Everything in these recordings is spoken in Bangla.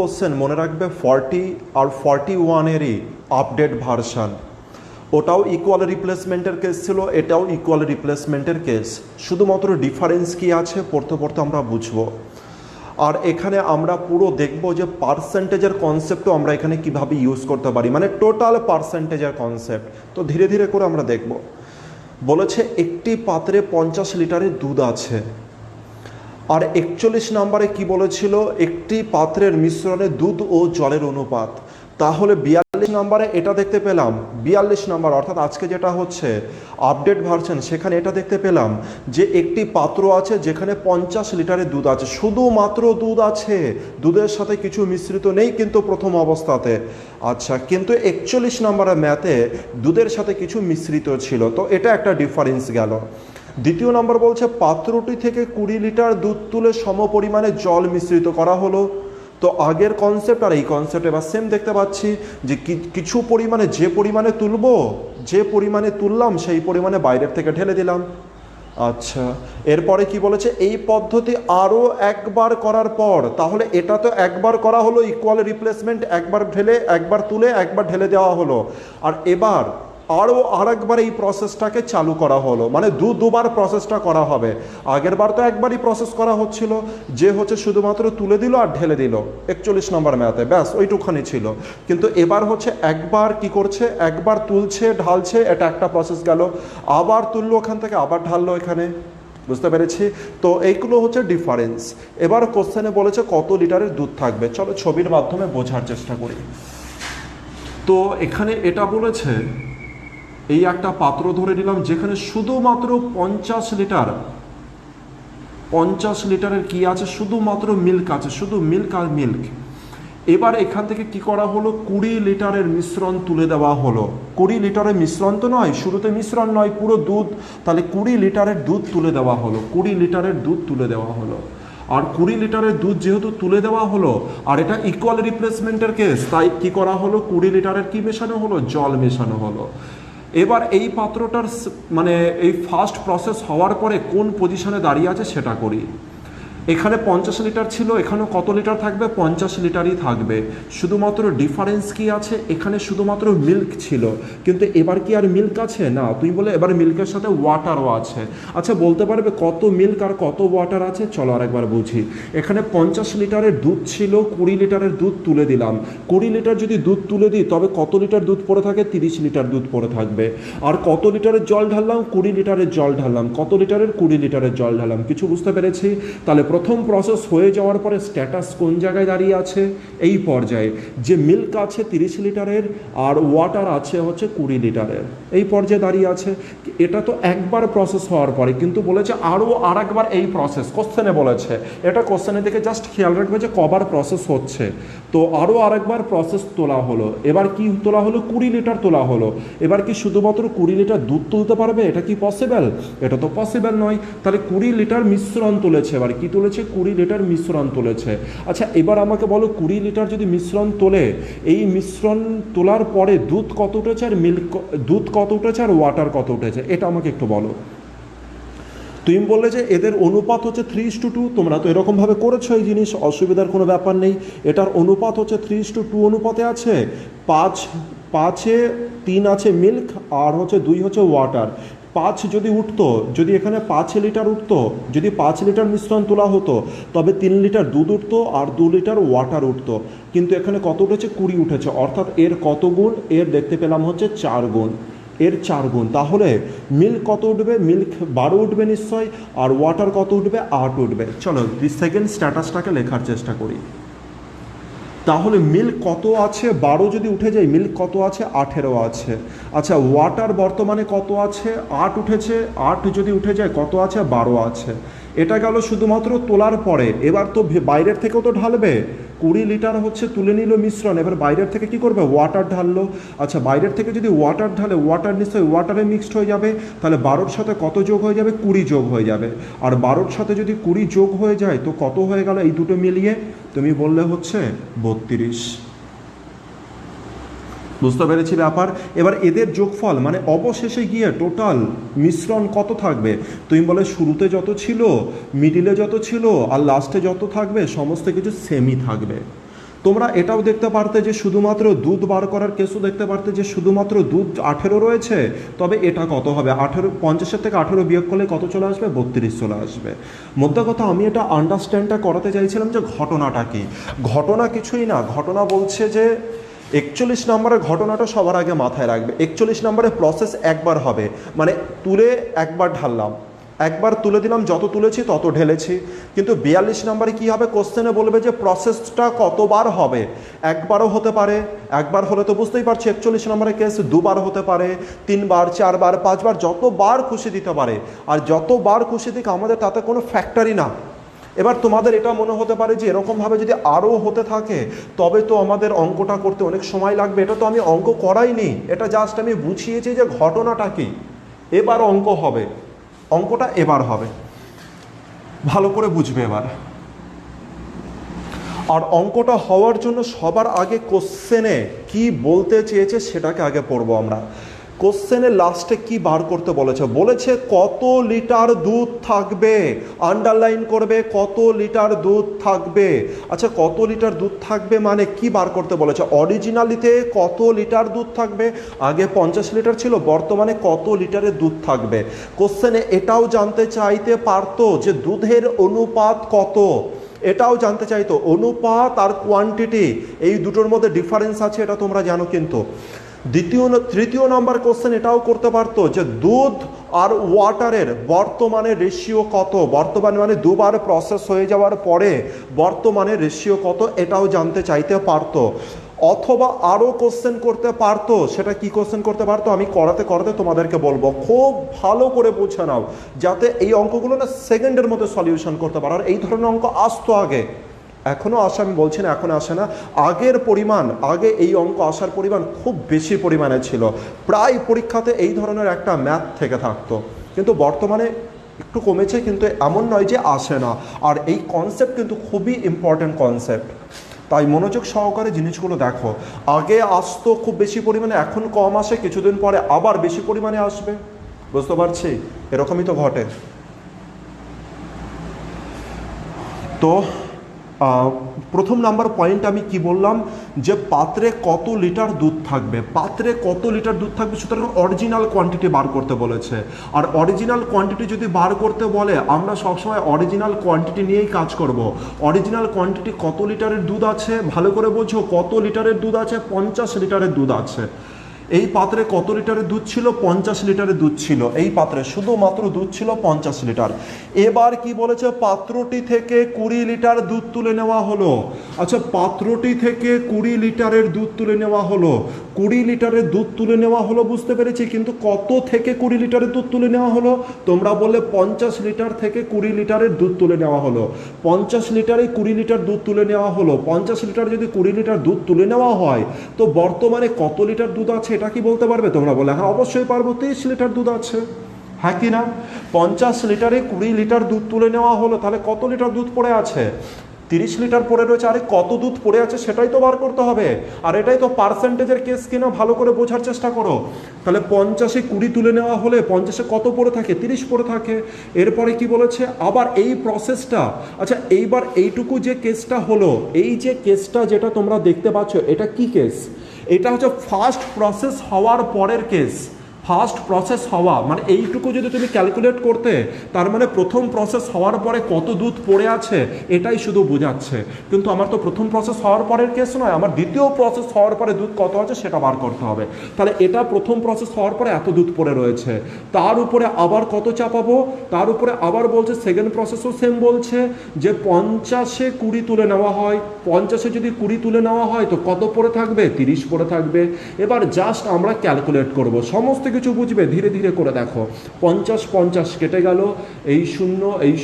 কোশ্চেন মনে রাখবে 40 আর 41-এরই আপডেট ভার্সান। ওটাও ইকুয়াল রিপ্লেসমেন্টের কেস ছিল, এটাও ইকুয়াল রিপ্লেসমেন্টের কেস। শুধুমাত্র ডিফারেন্স কি আছে পড়তে পড়তে আমরা বুঝবো। আর এখানে আমরা পুরো দেখব যে পার্সেন্টেজের কনসেপ্টও আমরা এখানে কিভাবে ইউজ করতে পারি, মানে টোটাল পার্সেন্টেজের কনসেপ্ট। তো ধীরে ধীরে করে আমরা দেখব। বলেছে একটি পাত্রে 50 লিটারের দুধ আছে। আর 41 নম্বরে কি বলেছিল, একটি পাত্রের মিশ্রণে দুধ ও জলের অনুপাত। তাহলে 42 নম্বরে এটা দেখতে পেলাম, 42 নম্বর অর্থাৎ আজকে যেটা হচ্ছে আপডেট ভার্সন, সেখানে এটা দেখতে পেলাম যে একটি পাত্র আছে যেখানে 50 লিটারের দুধ আছে, শুধুমাত্র দুধ আছে, দুধের সাথে কিছু মিশ্রিত নেই কিন্তু প্রথম অবস্থাতে। আচ্ছা, কিন্তু 41 নম্বরের ম্যাথে দুধের সাথে কিছু মিশ্রিত ছিল, তো এটা একটা ডিফারেন্স গেল। দ্বিতীয় নম্বর বলছে পাত্রটি থেকে 20 লিটার দুধ তুলে সমপরিমাণে জল মিশ্রিত করা হলো। তো আগের কনসেপ্ট আর এই কনসেপ্ট এবার সেম দেখতে পাচ্ছি যে কিছু পরিমাণে যে পরিমাণে তুলবো, যে পরিমাণে তুললাম সেই পরিমাণে বাইরের থেকে ঢেলে দিলাম। আচ্ছা, এরপরে কি বলেছে, এই পদ্ধতি আরও একবার করার পর, তাহলে এটা তো একবার করা হলো ইকুয়াল রিপ্লেসমেন্ট, একবার ঢেলে একবার তুলে একবার ঢেলে দেওয়া হলো। আর এবার আরও আরেকবার এই প্রসেসটাকে চালু করা হলো, মানে দুবার প্রসেসটা করা হবে। আগের বার তো একবারই প্রসেস করা হচ্ছিল, যে হচ্ছে শুধুমাত্র তুলে দিল আর ঢেলে দিল 41 নম্বর ম্যাথে, ব্যাস ওইটুখানি ছিল। কিন্তু এবার হচ্ছে একবার কি করছে, একবার তুলছে ঢালছে, এটা একটা প্রসেস গেল, আবার তুললো ওখান থেকে আবার ঢাললো এখানে। বুঝতে পেরেছি? তো এইগুলো হচ্ছে ডিফারেন্স। এবার কোশ্চেনে বলেছে কত লিটারের দুধ থাকবে, চলো ছবির মাধ্যমে বোঝার চেষ্টা করি। তো এখানে এটা বলেছে, এই একটা পাত্র ধরে নিলাম যেখানে শুধুমাত্র 50 লিটারের কি আছে, শুধুমাত্র মিল্ক আছে, শুধু মিল্ক আর মিল্ক। এবার এখান থেকে কি করা হলো, 20 লিটারের মিশ্রণ তুলে দেওয়া হলো। 20 লিটারের মিশ্রণ তো নয়, শুরুতে মিশ্রণ নয়, পুরো দুধ। তাহলে 20 লিটারের দুধ তুলে দেওয়া হলো, 20 লিটারের দুধ তুলে দেওয়া হলো। আর 20 লিটারের দুধ যেহেতু তুলে দেওয়া হলো, আর এটা ইকুয়াল রিপ্লেসমেন্টের কেস, তাই কি করা হলো, 20 লিটারের কি মেশানো হলো, জল মেশানো হলো। এবার এই পাত্রটার মানে এই ফার্স্ট প্রসেস হওয়ার পরে কোন পজিশনে দাঁড়িয়ে আছে সেটা করি। এখানে 50 লিটার ছিল, এখানেও কত লিটার থাকবে, 50 লিটারই থাকবে। শুধুমাত্র ডিফারেন্স কি আছে, এখানে শুধুমাত্র মিল্ক ছিল, কিন্তু এবার কি আর মিল্ক আছে না, তুই বলে এবার মিল্কের সাথে ওয়াটারও আছে। আচ্ছা, বলতে পারবে কত মিল্ক আর কত ওয়াটার আছে, চলো আরেকবার বুঝি। এখানে 50 লিটারের দুধ ছিল, 20 লিটারের দুধ তুলে দিলাম। 20 লিটার যদি দুধ তুলে দিই তবে কত লিটার দুধ পড়ে থাকে, 30 লিটার দুধ পড়ে থাকবে। আর কত লিটারের জল ঢাললাম, 20 লিটারের জল ঢাললাম। কত লিটারের, 20 লিটারের জল ঢাললাম। কিছু বুঝতে পেরেছি? তাহলে প্রথম প্রসেস হয়ে যাওয়ার পরে স্ট্যাটাস কোন জায়গায় দাঁড়িয়ে আছে, এই পর্যায়ে যে মিল্ক আছে 30 লিটারের আর ওয়াটার আছে হচ্ছে 20 লিটারের, এই পর্যায়ে দাঁড়িয়ে আছে। এটা তো একবার প্রসেস হওয়ার পরে, কিন্তু বলেছে আরও আরেকবার এই প্রসেস, কোশ্চেনে বলেছে। এটা কোশ্চেনের দিকে জাস্ট খেয়াল রাখবে যে কবার প্রসেস হচ্ছে। তো আরও আরেকবার প্রসেস তোলা হলো। এবার কি তোলা হলো, 20 লিটার তোলা হলো। এবার কি শুধুমাত্র 20 লিটার দুধ তুলতে পারবে, এটা কি পসিবল? এটা তো পসিবল নয়। তাহলে 20 লিটার মিশ্রণ তুলেছে। এবার কি তুলেছে, 20 লিটার মিশ্রণ তুলেছে। আচ্ছা, এবার আমাকে বলো 20 লিটার যদি মিশ্রণ তোলে, এই মিশ্রণ তোলার পরে দুধ কত উঠেছে আর দুধ কত উঠেছে আর ওয়াটার কত উঠেছে, এটা আমাকে একটু বলো। তুমি বললে যে এদের অনুপাত হচ্ছে 3:2। তোমরা তো এরকমভাবে করেছো এই জিনিস, অসুবিধার কোনো ব্যাপার নেই। এটার অনুপাত হচ্ছে 3:2 অনুপাতে আছে। 5-এ 3 আছে মিল্ক আর হচ্ছে 2 হচ্ছে ওয়াটার। 5 যদি উঠতো, যদি এখানে 5 লিটার উঠতো, যদি 5 লিটার মিশ্রণ তোলা হতো, তবে 3 লিটার দুধ উঠতো আর 2 লিটার ওয়াটার উঠতো। কিন্তু এখানে কত উঠেছে, 20 উঠেছে, অর্থাৎ এর কত গুণ, এর দেখতে পেলাম হচ্ছে 4 গুণ, এর 4 গুণ। তাহলে মিল্ক কত উঠবে, মিল্ক 12 উঠবে নিশ্চয়, আর ওয়াটার কত উঠবে, 8 উঠবে। চলো সেকেন্ড স্ট্যাটাসটাকে লেখার চেষ্টা করি। তাহলে মিল্ক কত আছে, 12 যদি উঠে যায়, মিল্ক কত আছে, 18 আছে। আচ্ছা, ওয়াটার বর্তমানে কত আছে, 8 উঠেছে, 8 যদি উঠে যায় কত আছে, 12 আছে। এটা গেল শুধুমাত্র তোলার পরে। এবার তো বাইরের থেকেও তো ঢালবে। 20 লিটার হচ্ছে তুলে নিল মিশ্রণ, এবার বাইরের থেকে কি করবে, ওয়াটার ঢাললো। আচ্ছা, বাইরের থেকে যদি ওয়াটার ঢালে, ওয়াটার নিশ্চয়ই ওয়াটারে মিক্সড হয়ে যাবে। তাহলে 12-র সাথে কত যোগ হয়ে যাবে, 20 যোগ হয়ে যাবে। আর 12-র সাথে যদি 20 যোগ হয়ে যায় তো কত হয়ে গেল, এই দুটো মিলিয়ে তুমি বললে হচ্ছে 32। বুঝতে পেরেছি ব্যাপার? এবার এদের যোগফল মানে অবশেষে গিয়ে টোটাল মিশ্রণ কত থাকবে, তুমি বলে শুরুতে যত ছিল, মিডিলে যত ছিল আর লাস্টে যত থাকবে সমস্ত কিছু সেমই থাকবে। তোমরা এটাও দেখতে পারতে যে শুধুমাত্র দুধ বার করার কেসও দেখতে পারতে যে শুধুমাত্র দুধ 18 রয়েছে, তবে এটা কত হবে, 50 থেকে 18 বিয়োগ করলে কত চলে আসবে, 32 চলে আসবে। মোদ্দা কথা আমি এটা আন্ডারস্ট্যান্ডটা করাতে চাইছিলাম যে ঘটনাটা কি। ঘটনা কিছুই না, ঘটনা বলছে যে 41 নম্বরের ঘটনাটা সবার আগে মাথায় রাখবে। 41 নম্বরের প্রসেস একবার হবে, মানে তুলে একবার ঢাললাম, একবার তুলে দিলাম, যত তুলেছি তত ঢেলেছি। কিন্তু 42 নম্বরে কী হবে, কোশ্চেনে বলবে যে প্রসেসটা কতবার হবে। একবারও হতে পারে, একবার হলে তো বুঝতেই পারছি 41 নম্বরের কেস, দুবার হতে পারে, 3 বার, 4 বার, 5 বার, যতবার খুশি দিতে পারে। আর যতবার খুশি দিক আমাদের তাতে কোনো ফ্যাক্টরই না। এবার তোমাদের এটা মনে হতে পারে যে এরকমভাবে যদি আরও হতে থাকে তবে তো আমাদের অঙ্কটা করতে অনেক সময় লাগবে। এটা তো আমি অঙ্ক করাইনি, এটা জাস্ট আমি বুঝিয়েছি যে ঘটনাটা কি। এবার অঙ্ক হবে, অঙ্কটা এবার হবে, ভালো করে বুঝবে এবার। আর অঙ্কটা হওয়ার জন্য সবার আগে কোশ্চেনে কি বলতে চেয়েছে সেটাকে আগে পড়বো আমরা। কোশ্চেনের লাস্টে কি বার করতে বলেছে, বলেছে কত লিটার দুধ থাকবে, আন্ডারলাইন করবে কত লিটার দুধ থাকবে। আচ্ছা কত লিটার দুধ থাকবে মানে কি বার করতে বলেছে, অরিজিনালিতে কত লিটার দুধ থাকবে, আগে 50 লিটার ছিল, বর্তমানে কত লিটারের দুধ থাকবে। কোশ্চেনে এটাও জানতে চাইতে পারতো যে দুধের অনুপাত কত, এটাও জানতে চাইতো, অনুপাত আর কোয়ান্টিটি এই দুটোর মধ্যে ডিফারেন্স আছে, এটা তোমরা জানো। কিন্তু তৃতীয় নম্বর কোশ্চেন এটাও করতে পারতো যে দুধ আর ওয়াটারের বর্তমানে রেশিও কত, বর্তমানে মানে দুবার প্রসেস হয়ে যাওয়ার পরে বর্তমানে রেশিও কত, এটাও জানতে চাইতে পারতো। অথবা আরও কোশ্চেন করতে পারতো, সেটা কি কোশ্চেন করতে পারতো আমি করাতে করাতে তোমাদেরকে বলবো, খুব ভালো করে বুঝে নাও যাতে এই অঙ্কগুলো না সেকেন্ডের মধ্যে সলিউশন করতে পারো। আর এই ধরনের অঙ্ক আসতো আগে, এখনও আসে, আমি বলছি না এখন আসে না, আগের পরিমাণ, আগে এই অঙ্ক আসার পরিমাণ খুব বেশি পরিমাণে ছিল, প্রায় পরীক্ষাতে এই ধরনের একটা ম্যাথ থেকে থাকতো। কিন্তু বর্তমানে একটু কমেছে, কিন্তু এমন নয় যে আসে না। আর এই কনসেপ্ট কিন্তু খুবই ইম্পর্ট্যান্ট কনসেপ্ট, তাই মনোযোগ সহকারে জিনিসগুলো দেখো। আগে আসতো খুব বেশি পরিমাণে, এখন কম আসে, কিছুদিন পরে আবার বেশি পরিমাণে আসবে, বুঝতে পারছি, এরকমই তো ঘটে। তো প্রথম নাম্বার পয়েন্ট আমি কি বললাম, যে পাত্রে কত লিটার দুধ থাকবে, পাত্রে কত লিটার দুধ থাকবে, সুতরাং অরিজিনাল কোয়ান্টিটি বার করতে বলেছে। আর অরিজিনাল কোয়ান্টিটি যদি বার করতে বলে আমরা সবসময় অরিজিনাল কোয়ান্টিটি নিয়েই কাজ করব। অরিজিনাল কোয়ান্টিটি কত লিটারের দুধ আছে, ভালো করে বোঝো, কত লিটারের দুধ আছে, 50 লিটারের দুধ আছে। এই পাত্রে কত লিটারের দুধ ছিল, 50 লিটারের দুধ ছিল, এই পাত্রে শুধুমাত্র দুধ ছিল 50 লিটার। এবার কি বলেছে, পাত্রটি থেকে 20 লিটার দুধ তুলে নেওয়া হলো। আচ্ছা পাত্রটি থেকে 20 লিটারের দুধ তুলে নেওয়া হলো, 20 লিটারের দুধ তুলে নেওয়া হলো, বুঝতে পেরেছি। কিন্তু কত থেকে 20 লিটারের দুধ তুলে নেওয়া হলো, তোমরা বললে 50 লিটার থেকে 20 লিটারের দুধ তুলে নেওয়া হলো। 50 লিটারে 20 লিটার দুধ তুলে নেওয়া হলো, 50 লিটার যদি 20 লিটার দুধ তুলে নেওয়া হয় তো বর্তমানে কত লিটার দুধ আছে এটা কি বলতে পারবে? তোমরা বলে হ্যাঁ অবশ্যই পারবো, 23 লিটার দুধ আছে, হ্যাঁ কি না? 50 লিটারে 20 লিটার দুধ তুলে নেওয়া হলো, তাহলে কত লিটার দুধ পড়ে আছে? 30 লিটার পড়ে রয়েছে। আরে কত দুধ পড়ে আছে সেটাই তো বার করতে হবে, আর এটাই তো পার্সেন্টেজের কেস কিনা, ভালো করে বোঝার চেষ্টা করো। তাহলে 50-এ 20 তুলে নেওয়া হলে 50-এ কত পড়ে থাকে? 30 পড়ে থাকে। এরপরে কি বলেছে, আবার এই প্রসেসটা, আচ্ছা এইবার এইটুকু যে কেসটা হলো, এই যে কেসটা যেটা তোমরা দেখতে পাচ্ছ, এটা কি কেস? এটা হচ্ছে ফার্স্ট প্রসেস হওয়ার পরের কেস। ফার্স্ট প্রসেস হওয়া মানে এইটুকু যদি তুমি ক্যালকুলেট করতে, তার মানে প্রথম প্রসেস হওয়ার পরে কত দুধ পড়ে আছে এটাই শুধু বোঝাচ্ছে। কিন্তু আমার তো প্রথম প্রসেস হওয়ার পরের কেস নয়, আমার দ্বিতীয় প্রসেস হওয়ার পরে দুধ কত আছে সেটা বার করতে হবে। তাহলে এটা প্রথম প্রসেস হওয়ার পরে এত দুধ পড়ে রয়েছে, তার উপরে আবার কত চাপাবো, তার উপরে আবার বলছে সেকেন্ড প্রসেসও সেম বলছে যে 50-এ 20 তুলে নেওয়া হয়, 50-এ যদি 20 তুলে নেওয়া হয় তো কত পড়ে থাকবে? 30 পড়ে থাকবে। এবার জাস্ট আমরা ক্যালকুলেট করব, সমস্ত কিছু বুঝবে, ধীরে ধীরে করে দেখো। 50 কেটে গেল, এই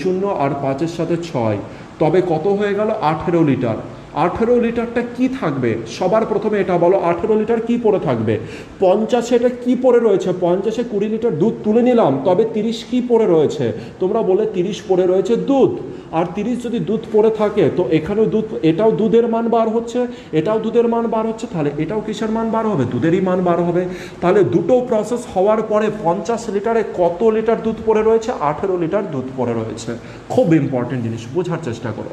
শূন্য আর 5-এর সাথে 6, তবে কত হয়ে গেল? 18 লিটার। 18 লিটারটা কি থাকবে? সবার প্রথমে এটা বলো, 18 লিটার কি পড়ে থাকবে? 50-এ এটা কি পড়ে রয়েছে? 50-এ 20 লিটার দুধ তুলে নিলাম, তবে 30 কি পড়ে রয়েছে? তোমরা বলে 30 পড়ে রয়েছে দুধ। আর 30 যদি দুধ পড়ে থাকে তো এখানেও দুধ, এটাও দুধের মান বার হচ্ছে, এটাও দুধের মান বার হচ্ছে, তাহলে এটাও কিসের মান বার হবে? দুধেরই মান বার হবে। তাহলে দুটো প্রসেস হওয়ার পরে 50 লিটারে কত লিটার দুধ পড়ে রয়েছে? 18 লিটার দুধ পড়ে রয়েছে। খুব ইম্পর্টেন্ট জিনিস, বোঝার চেষ্টা করো।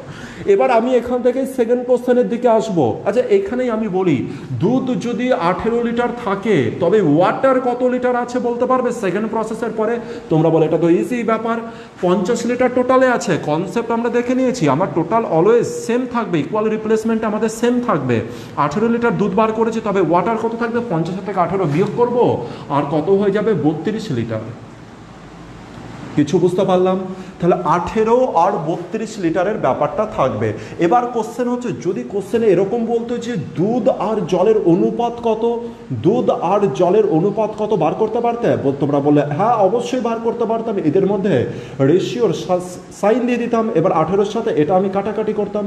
এবার আমি এখান থেকে সেকেন্ড কোশ্চেনের দিকে আসবো। আচ্ছা, এখানেই আমি বলি দুধ যদি 18 লিটার থাকে তবে ওয়াটার কত লিটার আছে বলতে পারবে সেকেন্ড প্রসেসের পরে? তোমরা বলো এটা তো ইজি ব্যাপার, 50 লিটার টোটালে আছে, কনসেপ্ট আমরা দেখে নিয়েছি, আমার টোটাল অলওয়েজ সেম থাকবে, ইকুয়াল রিপ্লেসমেন্ট আমাদের সেম থাকবে। 18 লিটার দুধ বার করেছি, তবে ওয়াটার কত থাকবে? 50 থেকে 18 বিয়োগ করব, আর কত হয়ে যাবে? 32 লিটার। কিছু বুঝতে পারলাম? তাহলে 18 আর 32 লিটারের ব্যাপারটা থাকবে। এবার কোশ্চেন হচ্ছে, যদি কোশ্চেনে এরকম বলতো যে দুধ আর জলের অনুপাত কত, দুধ আর জলের অনুপাত কত বার করতে পারতে? তোমরা বললে হ্যাঁ অবশ্যই বার করতে পারতাম, এদের মধ্যে রেশিওর সাইন দিয়ে দিতাম। এবার 18-র সাথে এটা আমি কাটাকাটি করতাম,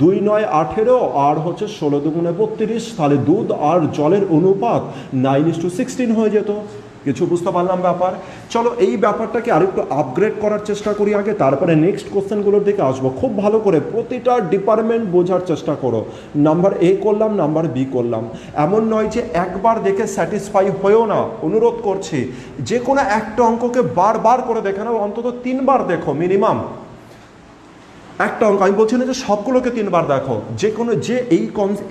2 9 18 আর হচ্ছে 16 2 32, তাহলে দুধ আর জলের অনুপাত 9:16 হয়ে যেত। কিছু বুঝতে পারলাম ব্যাপার? চলো এই ব্যাপারটাকে আরেকটু আপগ্রেড করার চেষ্টা করি আগে, তারপরে নেক্সট কোশ্চেনগুলোর দিকে আসবো। খুব ভালো করে প্রতিটা ডিপার্টমেন্ট বোঝার চেষ্টা করো। নাম্বার এ করলাম, নাম্বার বি করলাম, এমন নয় যে একবার দেখে স্যাটিসফাই হয়েও না। অনুরোধ করছি যে কোনো একটা অঙ্ককে বারবার করে দেখে নাও, অন্তত 3 বার দেখো মিনিমাম একটা অঙ্ক। আমি বলছি না যে সবগুলোকে 3 বার দেখো, যে কোনো যে এই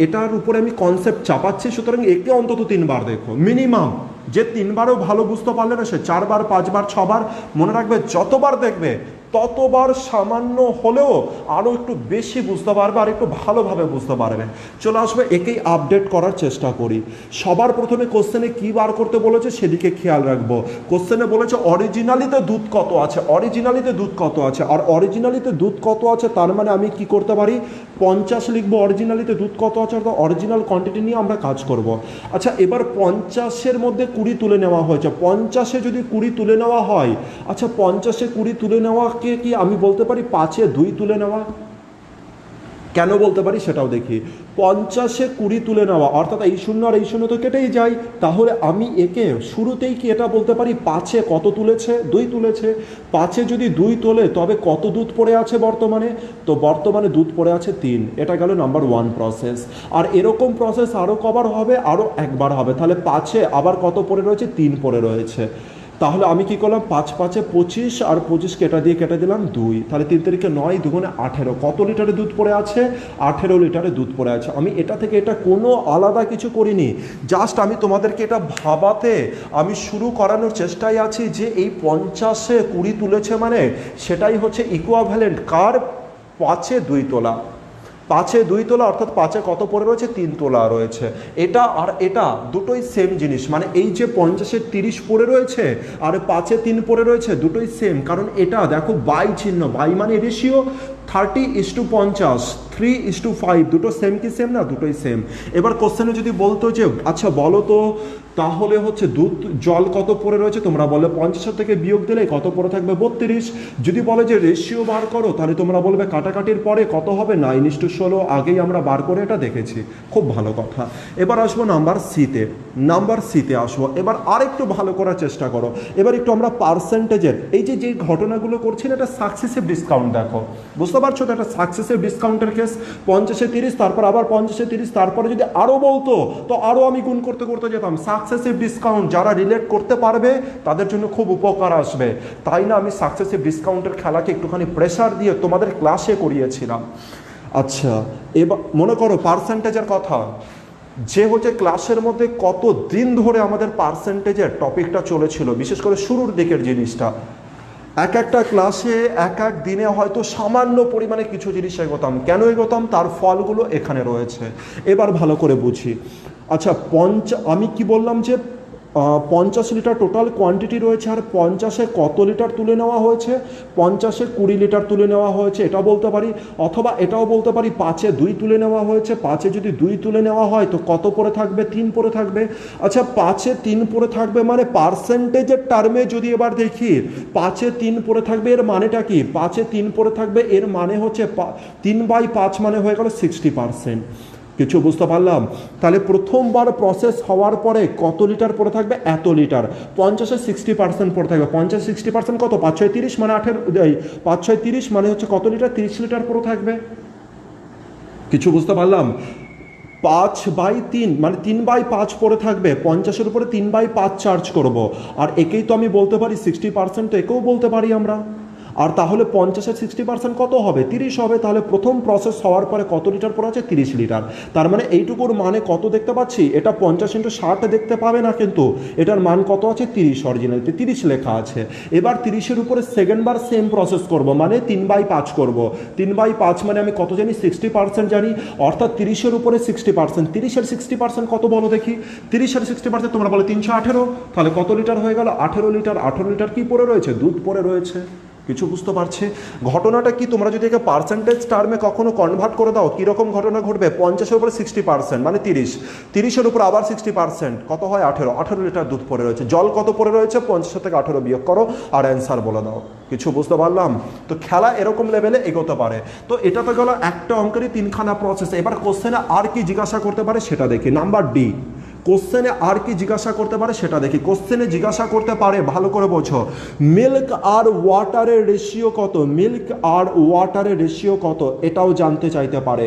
এটার উপরে আমি কনসেপ্ট চাপাচ্ছি, সুতরাং একে অন্তত 3 বার দেখো মিনিমাম। যে 3 বারও ভালো বুঝতে পারলে না, সে 4 বার 5 বার 6 বার, মনে রাখবে যতবার দেখবে ততবার সামান্য হলেও আরও একটু বেশি বুঝতে পারবে, আর একটু ভালোভাবে বুঝতে পারবে। চলে আসবে, একেই আপডেট করার চেষ্টা করি। সবার প্রথমে কোশ্চেনে কি বার করতে বলেছে সেদিকে খেয়াল রাখবো। কোশ্চেনে বলেছে অরিজিনালিতে দুধ কত আছে, অরিজিনালিতে দুধ কত আছে, আর অরিজিনালিতে দুধ কত আছে তার মানে আমি কি করতে পারি? 50 লিখবো। অরিজিনালিতে দুধ কত আছে অর্থাৎ অরিজিনাল কোয়ান্টিটি নিয়ে আমরা কাজ করব। আচ্ছা, এবার 50-এর মধ্যে 20 তুলে নেওয়া হয়েছে। 50-এ যদি 20 তুলে নেওয়া হয়, আচ্ছা 50-এ 20 তুলে নেওয়া কি আমি বলতে পারি 5-এ 2 তুলে নেওয়া? কেন বলতে পারি সেটাও দেখি। 50-এ 20 তুলে নেওয়া অর্থাৎ এই শূন্য আর এই শূন্য তো কেটেই যায়, তাহলে আমি একে শুরুতেই কি এটা বলতে পারি 5-এ কত তুলেছে? 2 তুলেছে। 5-এ যদি 2 তোলে তবে কত দুধ পড়ে আছে বর্তমানে? তো বর্তমানে দুধ পড়ে আছে 3। এটা গেল নাম্বার 1 প্রসেস। আর এরকম প্রসেস আরও কবার হবে? আরও একবার হবে। তাহলে 5-এ আবার কত পড়ে রয়েছে? 3 পড়ে রয়েছে। তাহলে আমি কি করলাম? 5 5-এ 25 আর 25 কেটে দিলাম 2, তাহলে 3 তারিখে 9 2 18। কত লিটারে দুধ পড়ে আছে? 18 লিটারে দুধ পড়ে আছে। আমি এটা থেকে এটা কোনো আলাদা কিছু করিনি, জাস্ট আমি তোমাদেরকে এটা ভাবাতে আমি শুরু করানোর চেষ্টায় আছি যে এই 50-এ 20 তুলেছে মানে সেটাই হচ্ছে ইকুইভ্যালেন্ট কার? 5-এ 2 তোলা। 5-এ 2 তোলা অর্থাৎ 5-এ কত পড়ে রয়েছে? 3 তোলা রয়েছে। এটা আর এটা দুটোই সেম জিনিস, মানে এই যে 50-এ 30 পড়ে রয়েছে আর 5-এ 3 পড়ে রয়েছে, দুটোই সেম। কারণ এটা দেখো বাই চিহ্ন, বাই মানে রেশিও 30:50, 3:5, দুটো সেম কি সেম না? দুটোই সেম। এবার কোশ্চেনে যদি বলতো যে আচ্ছা বলো তো তাহলে হচ্ছে দুধ জল কত পড়ে রয়েছে, তোমরা বলে 50 থেকে বিয়োগ দিলে কত পড়ে থাকবে? 32। যদি বলে যে রেশিও বার করো তাহলে তোমরা বলবে কাটাকাটির পরে কত হবে? 9:16। আগেই আমরা বার করে এটা দেখেছি। খুব ভালো কথা। এবার আসবো নাম্বার সিতে, নাম্বার সিতে আসবো। এবার আরেকটু ভালো করার চেষ্টা করো। এবার একটু আমরা পার্সেন্টেজের এই যে ঘটনাগুলো করছি না, এটা সাকসেসিভ ডিসকাউন্ট দেখো, বুঝতে পারছো তো? এটা সাকসেসিভ ডিসকাউন্টের কেস। 50-এ 30, তারপর আবার 50-এ 30, তারপরে যদি আরও বলতো তো আরও আমি গুণ করতে করতে যেতাম। সাকসেসিভ ডিসকাউন্ট যারা রিলেট করতে পারবে তাদের জন্য খুব উপকার আসবে, তাই না আমি সাকসেসিভ ডিসকাউন্টের খেলাকে একটুখানি প্রেশার দিয়ে তোমাদের ক্লাসে করিয়েছিলাম। আচ্ছা, এবার মনে করো পার্সেন্টেজের কথা, যে হচ্ছে ক্লাসের মধ্যে কত দিন ধরে আমাদের পার্সেন্টেজের টপিকটা চলেছিল, বিশেষ করে শুরুর দিকের জিনিসটা। এক একটা ক্লাসে এক এক দিনে হয়তো সামান্য পরিমাণে কিছু জিনিস এগোতাম। কেন এগোতাম? তার ফলগুলো এখানে রয়েছে। এবার ভালো করে বুঝি। আচ্ছা, আমি কি বললাম যে 50 লিটার টোটাল কোয়ান্টিটি রয়েছে, আর 50-এ কত লিটার তুলে নেওয়া হয়েছে? 50-এ 20 লিটার তুলে নেওয়া হয়েছে, এটা বলতে পারি। অথবা এটাও বলতে পারি 5-এ 2 তুলে নেওয়া হয়েছে। 5-এ যদি 2 তুলে নেওয়া হয় তো কত পড়ে থাকবে? 3 পড়ে থাকবে। আচ্ছা, 5-এ 3 পড়ে থাকবে মানে পার্সেন্টেজের টার্মে যদি এবার দেখি 5-এ 3 পড়ে থাকবে, এর মানেটা কি? 5-এ 3 পড়ে থাকবে এর মানে হচ্ছে 3/5 মানে হয়ে গেল 60%। কিছু বুঝতে পারলাম? তাহলে প্রথমবার প্রসেস হওয়ার পরে কত লিটার পড়ে থাকবে? এত লিটার। 50-এর 60% পড়ে থাকবে। 50-60% কত? 5-6-30 মানে 5-6-30 মানে হচ্ছে কত লিটার? 30 লিটার পড়ে থাকবে। কিছু বুঝতে পারলাম? 5/3 মানে 3/5 পড়ে থাকবে। 50-এর উপরে 3/5 চার্জ করব। আর একেই তো আমি বলতে পারি 60%, তো একেও বলতে পারি আমরা। আর তাহলে 50-এর 60% কত হবে? 30 হবে। তাহলে প্রথম প্রসেস হওয়ার পরে কত লিটার পড়ে আছে? 30 লিটার। তার মানে এইটুকুর মানে কত দেখতে পাচ্ছি? এটা 50 × 60 দেখতে পাবে না, কিন্তু এটার মান কত আছে? 30। অরিজিনালিতে 30 লেখা আছে। এবার 30-এর উপরে সেকেন্ডবার সেম প্রসেস করব, মানে 3/5 করব। 3/5 মানে আমি কত জানি? 60% জানি। অর্থাৎ 30-এর উপরে 60%। 30-এর 60% কত বলো দেখি? 30-এর 60% তোমরা বলো 318। তাহলে কত লিটার হয়ে গেল? 18 লিটার। 18 লিটার কি পড়ে রয়েছে? দুধ পড়ে রয়েছে। কিছু বুঝতে পারছে? ঘটনাটা কি? তোমরা যদি একে পার্সেন্টেজ টার্মে কখনো কনভার্ট করে দাও, কীরকম ঘটনা ঘটবে? 50-এর উপরে 60% মানে 30। 30-এর উপর আবার 60% কত হয়? 18। 18 লিটার দুধ পড়ে রয়েছে। জল কত পড়ে রয়েছে? 50 থেকে 18 বিয়োগ করো আর অ্যান্সার বলে দাও। কিছু বুঝতে পারলাম? তো খেলা এরকম লেভেলে এগোতে পারে। তো এটা তো গেল একটা অঙ্কেরই 3খানা প্রসেস। এবার কোশ্চেনে আর কি জিজ্ঞাসা করতে পারে সেটা দেখি। নাম্বার ডি, কোশ্চেনে আর কি জিজ্ঞাসা করতে পারে সেটা দেখি। কোশ্চেনে জিজ্ঞাসা করতে পারে, ভালো করে বোঝো, মিল্ক আর ওয়াটারের রেশিও কত? মিল্ক আর ওয়াটারের রেশিও কত? এটাও জানতে চাইতে পারে।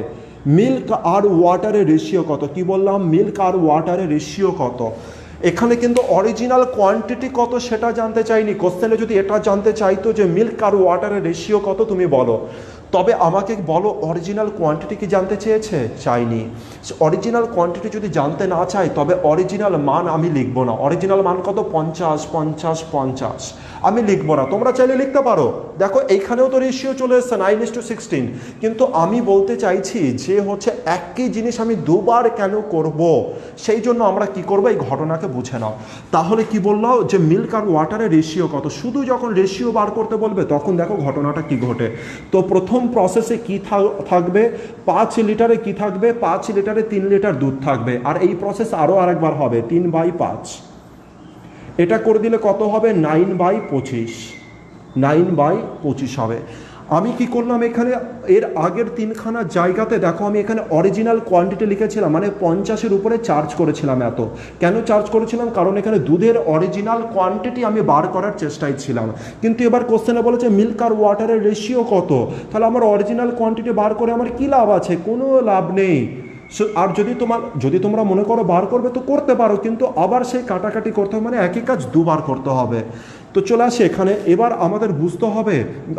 মিল্ক আর ওয়াটারের রেশিও কত? কি বললাম? মিল্ক আর ওয়াটারের রেশিও কত? এখানে কিন্তু অরিজিনাল কোয়ান্টিটি কত সেটা জানতে চাইনি। কোশ্চেনে যদি এটা জানতে চাইতো যে মিল্ক আর ওয়াটারের রেশিও কত, তুমি বলো। তবে আমাকে বলো অরিজিনাল কোয়ান্টিটি কি জানতে চেয়েছে? চাইনি। অরিজিনাল কোয়ান্টিটি যদি জানতে না চাই তবে অরিজিনাল মান আমি লিখবো না। অরিজিনাল মান কত? 50, 50, 50 আমি লিখবো না। তোমরা চাইলে লিখতে পারো। দেখো এইখানেও তো রেশিও চলে এসছে 9:16। কিন্তু আমি বলতে চাইছি যে হচ্ছে একই জিনিস আমি দুবার কেন করব? সেই জন্য আমরা কি করবো? এই ঘটনাকে বুঝে নাও। তাহলে কি বললো যে মিল্ক আর ওয়াটারের রেশিও কত? শুধু যখন রেশিও বার করতে বলবে তখন দেখো ঘটনাটা কি ঘটে। তো প্রথম প্রসেসে কি থাকবে? 5 লিটারে কি থাকবে? 5 লিটারে 3 লিটার দুধ থাকবে। আর এই প্রসেস আরও আরেকবার হবে 3/5। এটা করে দিলে কত হবে? 9/25। 9/25 হবে। আমি কি করলাম এখানে? এর আগের 3খানা জায়গাতে দেখো আমি এখানে অরিজিনাল কোয়ান্টিটি লিখেছিলাম, মানে 50-এর উপরে চার্জ করেছিলাম। এত কেন চার্জ করেছিলাম? কারণ এখানে দুধের অরিজিনাল কোয়ান্টিটি আমি বার করার চেষ্টায় ছিলাম। কিন্তু এবার কোশ্চেনে বলেছে মিল্ক আর ওয়াটারের রেশিও কত। তাহলে আমার অরিজিনাল কোয়ান্টিটি বার করে আমার কি লাভ আছে? কোনো লাভ নেই। আর যদি তোমরা মনে করো বার করবে তো করতে পারো, কিন্তু আবার সেই কাটাকাটি করতে হবে, মানে একই কাজ দুবার করতে হবে। তো চলে আসে এখানে। এবার আমাদের বুঝতে হবে,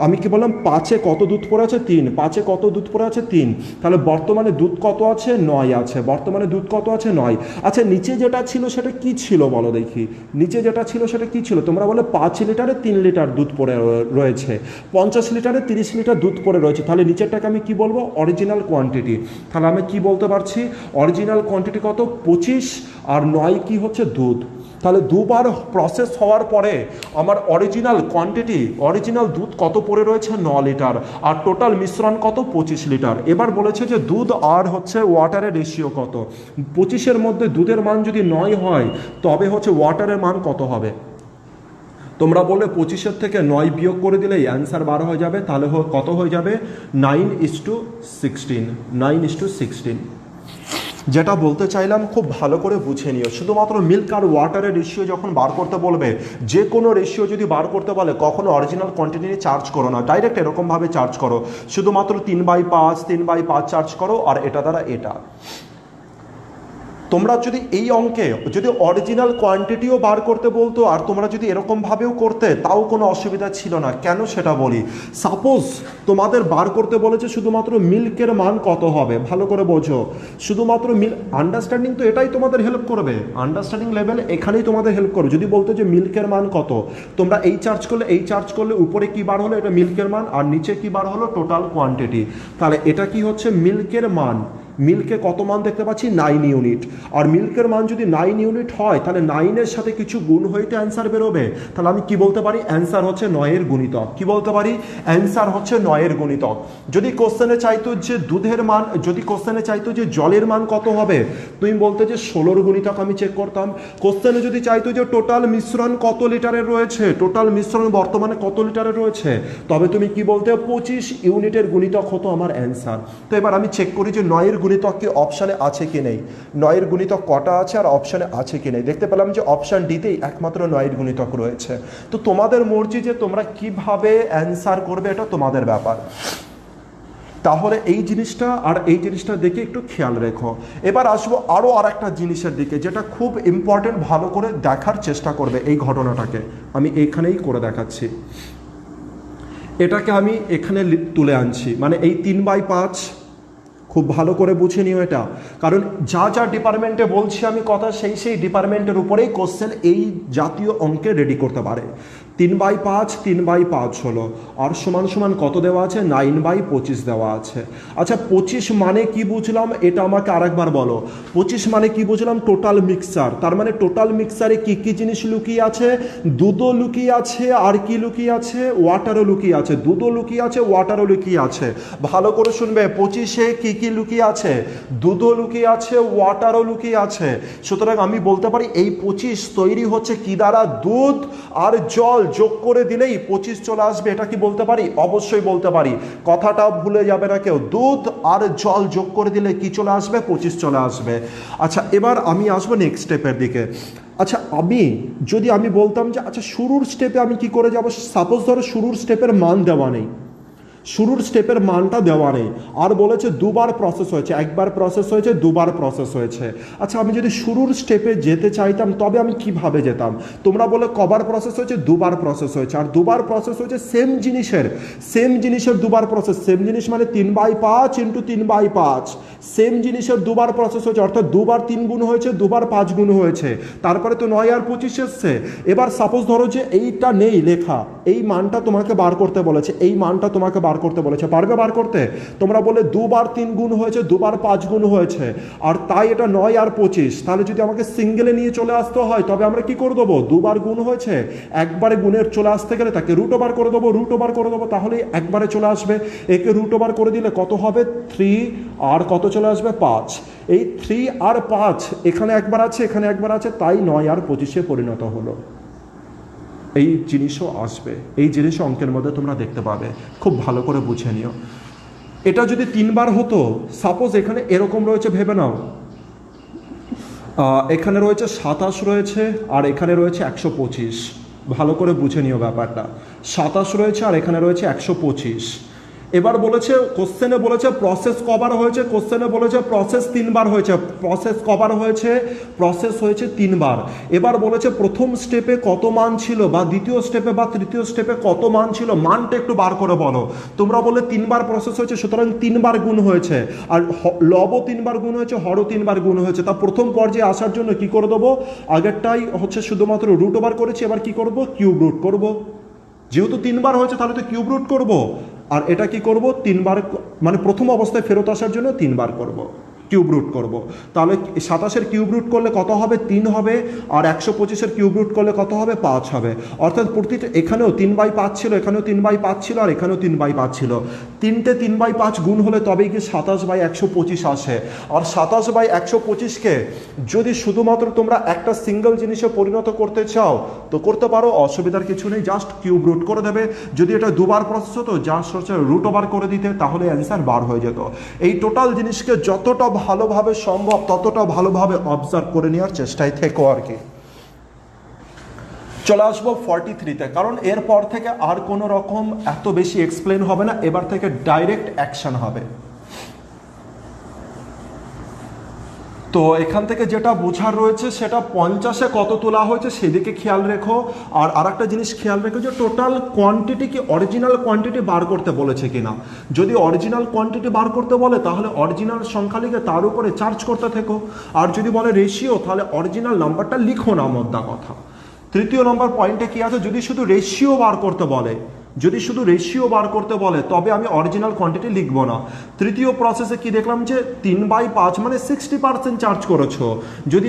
আমি কি বললাম 5-এ কত দুধ পড়ে আছে? 3। 5-এ কত দুধ পড়ে আছে? 3। তাহলে বর্তমানে দুধ কত আছে? 9 আছে। বর্তমানে দুধ কত আছে? 9। আচ্ছা, নিচে যেটা ছিল সেটা কি ছিল বলো দেখি। নিচে যেটা ছিল সেটা কি ছিল? তোমরা বলে 5 লিটারে 3 লিটার দুধ পড়ে রয়েছে। 50 লিটারে 30 লিটার দুধ পড়ে রয়েছে। তাহলে নিচেরটাকে আমি কি বলবো? Original quantity. তাহলে আমি কি বলতে পারছি? অরিজিনাল কোয়ান্টিটি কত? 25। আর 9 কি হচ্ছে? দুধ। তাহলে দুবার প্রসেস হওয়ার পরে আমার অরিজিনাল কোয়ান্টিটি, অরিজিনাল দুধ কত পড়ে রয়েছে? 9 লিটার। আর টোটাল মিশ্রণ কত? 25 লিটার। এবার বলেছে যে দুধ আর হচ্ছে ওয়াটারের রেশিও কত। 25-এর মধ্যে দুধের মান যদি 9 হয় তবে হচ্ছে ওয়াটারের মান কত হবে? তোমরা বললে 25-এর থেকে 9 বিয়োগ করে দিলেই অ্যান্সার 12 হয়ে যাবে। তাহলে কত হয়ে যাবে? 9:16। 9:16। যেটা বলতে চাইলাম খুব ভালো করে বুঝে নিও। শুধুমাত্র মিল্ক আর ওয়াটারের রেশিও যখন বার করতে বলবে, যে কোনো রেশিও যদি বার করতে বলে কখনো অরিজিনাল কোয়ান্টিটি নিয়ে চার্জ করো না, ডাইরেক্ট এরকমভাবে চার্জ করো। শুধুমাত্র 3/5 3/5 চার্জ করো আর এটা দ্বারা এটা। তোমরা যদি এই অঙ্কে যদি অরিজিনাল কোয়ান্টিটিও বার করতে বলতো আর তোমরা যদি এরকমভাবেও করতে তাও কোনো অসুবিধা ছিল না। কেন সেটা বলি। সাপোজ তোমাদের বার করতে বলেছে শুধুমাত্র মিল্কের মান কত হবে, ভালো করে বোঝো। শুধুমাত্র আন্ডারস্ট্যান্ডিং তো এটাই তোমাদের হেল্প করবে। আন্ডারস্ট্যান্ডিং লেভেল এখানেই তোমাদের হেল্প করবে। যদি বলতো যে মিল্কের মান কত, তোমরা এই চার্জ করলে উপরে কি বার হলো? এটা মিল্কের মান। আর নিচে কি বার হলো? Total quantity. তাহলে এটা কি হচ্ছে? মিল্কের মান। মিল্কে কত মান দেখতে পাচ্ছি? 9 ইউনিট। আর মিল্কের মান যদি 9 ইউনিট হয় তাহলে 9-এর সাথে কিছু গুণ হইতে অ্যান্সার বেরোবে। তাহলে আমি কি বলতে পারি? অ্যান্সার হচ্ছে 9-এর গুণিতক। কি বলতে পারি? অ্যান্সার হচ্ছে 9-এর গুণিতক। যদি কোশ্চেনে চাইতো যে দুধের মান, যদি কোশ্চেনে চাইতো যে জলের মান কত হবে, তুমি বলতে যে 16-র গুণিতক আমি চেক করতাম। কোশ্চেনে যদি চাইতো যে টোটাল মিশ্রণ কত লিটারের রয়েছে, টোটাল মিশ্রণ বর্তমানে কত লিটারের রয়েছে, তবে তুমি কি বলতে? 25 ইউনিটের গুণিতক হতো আমার অ্যান্সার। তো এবার আমি চেক করি যে 9-এর গুণিতক কি অপশানে আছে কি নেই, 9-এর গুণিতক কটা আছে আর অপশানে আছে কি নেই। দেখতে পেলাম যে অপশান ডিতেই একমাত্র 9-এর গুণিতক রয়েছে। তো তোমাদের মর্জি যে তোমরা কিভাবে অ্যান্সার করবে, এটা তোমাদের ব্যাপার। তাহলে এই জিনিসটা আর এই জিনিসটা দেখে একটু খেয়াল রেখো। এবার আসবো আরও আর একটা জিনিসের দিকে, যেটা খুব ইম্পর্টেন্ট, ভালো করে দেখার চেষ্টা করবে এই ঘটনাটাকে। আমি এখানেই করে দেখাচ্ছি, এটাকে আমি এখানে তুলে আনছি, মানে এই 3/5। খুব ভালো করে বুঝে নিও এটা, কারণ যা যা ডিপার্টমেন্টে বলছি আমি কথা, সেই ডিপার্টমেন্টের উপরেই কোশ্চেন এই জাতীয় অঙ্কে রেডি করতে পারে। 3/5 3/5 হলো, আর সমান সমান কত দেওয়া আছে, 9/25 দেওয়া আছে। আচ্ছা 25 মানে কি বুঝলাম, এটা আমাকে আরেকবার বলো। 25 মানে কি বুঝলাম, টোটাল মিক্সচার। তার মানে টোটাল মিক্সচারে কি কি জিনিস লুকিয়ে আছে, দুধও লুকিয়ে আছে, আর কি লুকিয়ে আছে, ওয়াটারও লুকিয়ে আছে। দুধও লুকিয়ে আছে, ওয়াটারও লুকিয়ে আছে। ভালো করে শুনবে, 25-এ কি কি লুকিয়ে আছে, দুধও লুকিয়ে আছে, ওয়াটারও লুকিয়ে আছে। সুতরাং আমি বলতে পারি এই 25 তৈরি হচ্ছে কি দ্বারা, দুধ আর জল যোগ করে দিলেই 25 চলে আসবে। এটা কি বলতে পারি? অবশ্যই বলতে পারি, কথাটা ভুলে যাবে না কেউ। দুধ আর জল যোগ করে দিলে কি চলে আসবে, 25 চলে আসবে। আচ্ছা এবার আমি আসবো নেক্সট স্টেপের দিকে। আচ্ছা যদি আমি বলতাম যে আচ্ছা শুরুর স্টেপে আমি কি করে যাব, সাপোজ ধরো শুরুর স্টেপের মান দেওয়া নেই, শুরুর স্টেপের মানটা দেওয়া নেই, আর বলেছে দুবার প্রসেস হয়েছে, একবার প্রসেস হয়েছে, দুবার প্রসেস হয়েছে। আচ্ছা আমি যদি শুরুর স্টেপে যেতে চাইতাম তবে আমি কিভাবে যেতাম? তোমরা বলে কবার প্রসেস হয়েছে, দুবার প্রসেস হয়েছে, আর দুবার প্রসেস হয়েছে সেম জিনিসের দুবার প্রসেস। সেম জিনিস মানে 3/5 ইন্টু 3/5, সেম জিনিসের দুবার প্রসেস হয়েছে, অর্থাৎ দুবার 3 গুণ হয়েছে, দুবার 5 গুণ হয়েছে, তারপরে তো 9 আর 25 এসছে। এবার সাপোজ ধরো যে এইটা নেই লেখা, এই মানটা তোমাকে বার করতে বলেছে, এই মানটা তোমাকে বার করতে বলেছে, পারবে বার করতে? তোমরা বলে দুবার 3 গুণ হয়েছে, দুবার 5 গুণ হয়েছে, আর তাই এটা 9 আর 25। তাহলে যদি আমাকে সিঙ্গেলে নিয়ে চলে আসতে হয় তবে আমরা কি করে দেবো, দুবার গুণ হয়েছে, একবারে গুণের চলে আসতে গেলে তাকে রুট ওভার করে দেবো, তাহলে একবারে চলে আসবে। একে রুট ওভার করে দিলে কত হবে, 3 আর কত চলে আসবে, 5। এই 3 আর 5 এখানে একবার আছে, এখানে একবার আছে, তাই 9 আর 25-এ পরিণত হলো। এই জিনিসও আসবে, এই জিনিস অঙ্কের মধ্যে তোমরা দেখতে পাবে, খুব ভালো করে বুঝে নিও। এটা যদি 3বার হতো, সাপোজ এখানে এরকম রয়েছে, ভেবে নাও এখানে রয়েছে 27 রয়েছে, আর এখানে রয়েছে 125। ভালো করে বুঝে নিও ব্যাপারটা, 27 রয়েছে আর এখানে রয়েছে 125। এবার বলেছে কোশ্চেনে বলেছে প্রসেস কবার হয়েছে, কোশ্চেনে বলেছে প্রসেস 3বার হয়েছে। প্রসেস কবার হয়েছে, প্রসেস হয়েছে 3বার। এবার বলেছে প্রথম স্টেপে কত মান ছিল, বা দ্বিতীয় স্টেপে বা তৃতীয় স্টেপে কত মান ছিল, মানটা একটু বার করে বলো। তোমরা বলে 3বার প্রসেস হয়েছে, সুতরাং 3বার গুণ হয়েছে, আর লবও 3বার গুণ হয়েছে, হরও 3বার গুণ হয়েছে। তা প্রথম পর্যায়ে আসার জন্য কি করে দেবো, আগেরটাই হচ্ছে শুধুমাত্র রুট ওভার করেছি, এবার কি করব, কিউব রুট করব। যেহেতু 3বার হয়েছে তাহলে তো কিউব রুট করব, আর এটা কি করব, 3বার, মানে প্রথম অবস্থায় ফেরত আসার জন্য 3বার করব, কিউব রুট করব। তাহলে 27-এর কিউব রুট করলে কত হবে, 3 হবে, আর 125-এর কিউব রুট করলে কত হবে, 5 হবে। অর্থাৎ প্রতিটা, এখানেও 3/5 ছিল, এখানেও 3/5 ছিল, আর এখানেও 3/5 ছিল। 3/5 গুণ হলে তবেই কি 27/125 আসে। আর 27/125-কে যদি শুধুমাত্র তোমরা একটা সিঙ্গেল জিনিসে পরিণত করতে চাও তো করতে পারো, অসুবিধার কিছু নেই, জাস্ট কিউব রুট করে দেবে। যদি এটা দুবার প্রসেস হতো, জাস্ট হচ্ছে রুট ওভার করে দিতে, তাহলে অ্যান্সার বার হয়ে যেত। এই টোটাল জিনিসকে যতটা ভালোভাবে সম্ভব ততটা ভালোভাবে অবজার্ভ করে নেওয়ার চেষ্টায় থেকো আর কি। চলে আসবো 43-তে, কারণ এরপর থেকে আর কোনো রকম এত বেশি এক্সপ্লেন হবে না, এবার থেকে ডাইরেক্ট অ্যাকশন হবে। তো এখান থেকে যেটা বোঝার রয়েছে সেটা 50-এ কত তোলা হয়েছে সেদিকে খেয়াল রেখো। আর আরেকটা জিনিস খেয়াল রেখো যে টোটাল কোয়ান্টিটি কি অরিজিনাল কোয়ান্টিটি বার করতে বলেছে কিনা। যদি অরিজিনাল কোয়ান্টিটি বার করতে বলে তাহলে অরিজিনাল সংখ্যা লিখে তার উপরে চার্জ করতে থেকো, আর যদি বলে রেশিও তাহলে অরিজিনাল নাম্বারটা লিখো না, মোদ্দা কথা। তৃতীয় নম্বর পয়েন্টে কি আছে, যদি শুধু রেশিও বার করতে বলে, যদি শুধু রেশিও বার করতে বলে তবে আমি অরিজিনাল কোয়ান্টিটি লিখবো না। তৃতীয় প্রসেসে কি দেখলাম যে 3/5 মানে 60% চার্জ করেছো। যদি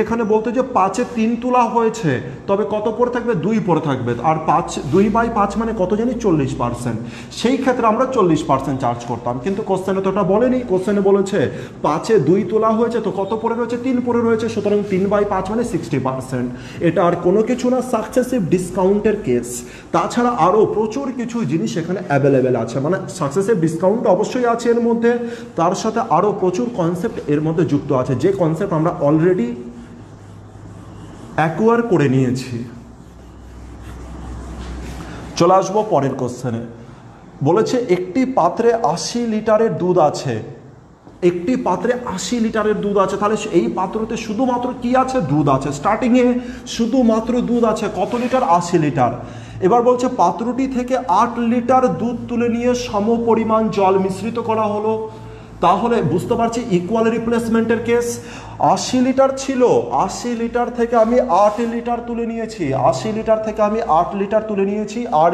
এখানে বলতো যে 5-এ 3 তোলা হয়েছে তবে কত পড়ে থাকবে, 2 পড়ে থাকবে, আর 2/5 মানে কত জানি 40%। সেই ক্ষেত্রে আমরা 40% চার্জ করতাম, কিন্তু কোশ্চেনে তো ওটা বলেনি। কোশ্চেনে বলেছে 5-এ 2 তোলা হয়েছে তো কত পড়ে রয়েছে, 3 পড়ে রয়েছে, সুতরাং 3/5 মানে 60%। এটা আর কোনো কিছু না, সাকসেসিভ ডিসকাউন্টের কেস। তাছাড়া আরও প্রচুর কিছু জিনিস এখানে অ্যাভেলেবেল আছে, মানে সাকসেসের ডিসকাউন্ট অবশ্যই আছে এর মধ্যে, তার সাথে আরও প্রচুর কনসেপ্ট এর মধ্যে যুক্ত আছে, যে কনসেপ্ট আমরা অলরেডি অ্যাকোয়ার করে নিয়েছি। চলে আসবো পরের কোশ্চেনে। বলেছে একটি পাত্রে 80 লিটারের দুধ আছে, একটি পাত্রে 80 লিটারের দুধ আছে, তাহলে এই পাত্রতে শুধুমাত্র কি আছে? দুধ আছে। স্টার্টিংয়ে শুধুমাত্র দুধ আছে, কত লিটার? 80 লিটার। এবার বলছে পাত্রটি থেকে 8 লিটার দুধ তুলে নিয়ে সমপরিমাণ জল মিশ্রিত করা হলো। তাহলে বুঝতে পারছি ইকুয়াল রিপ্লেসমেন্টের কেস। 80 লিটার ছিল, 80 লিটার থেকে আমি 8 লিটার তুলে নিয়েছি, 80 লিটার থেকে আমি 8 লিটার তুলে নিয়েছি। আর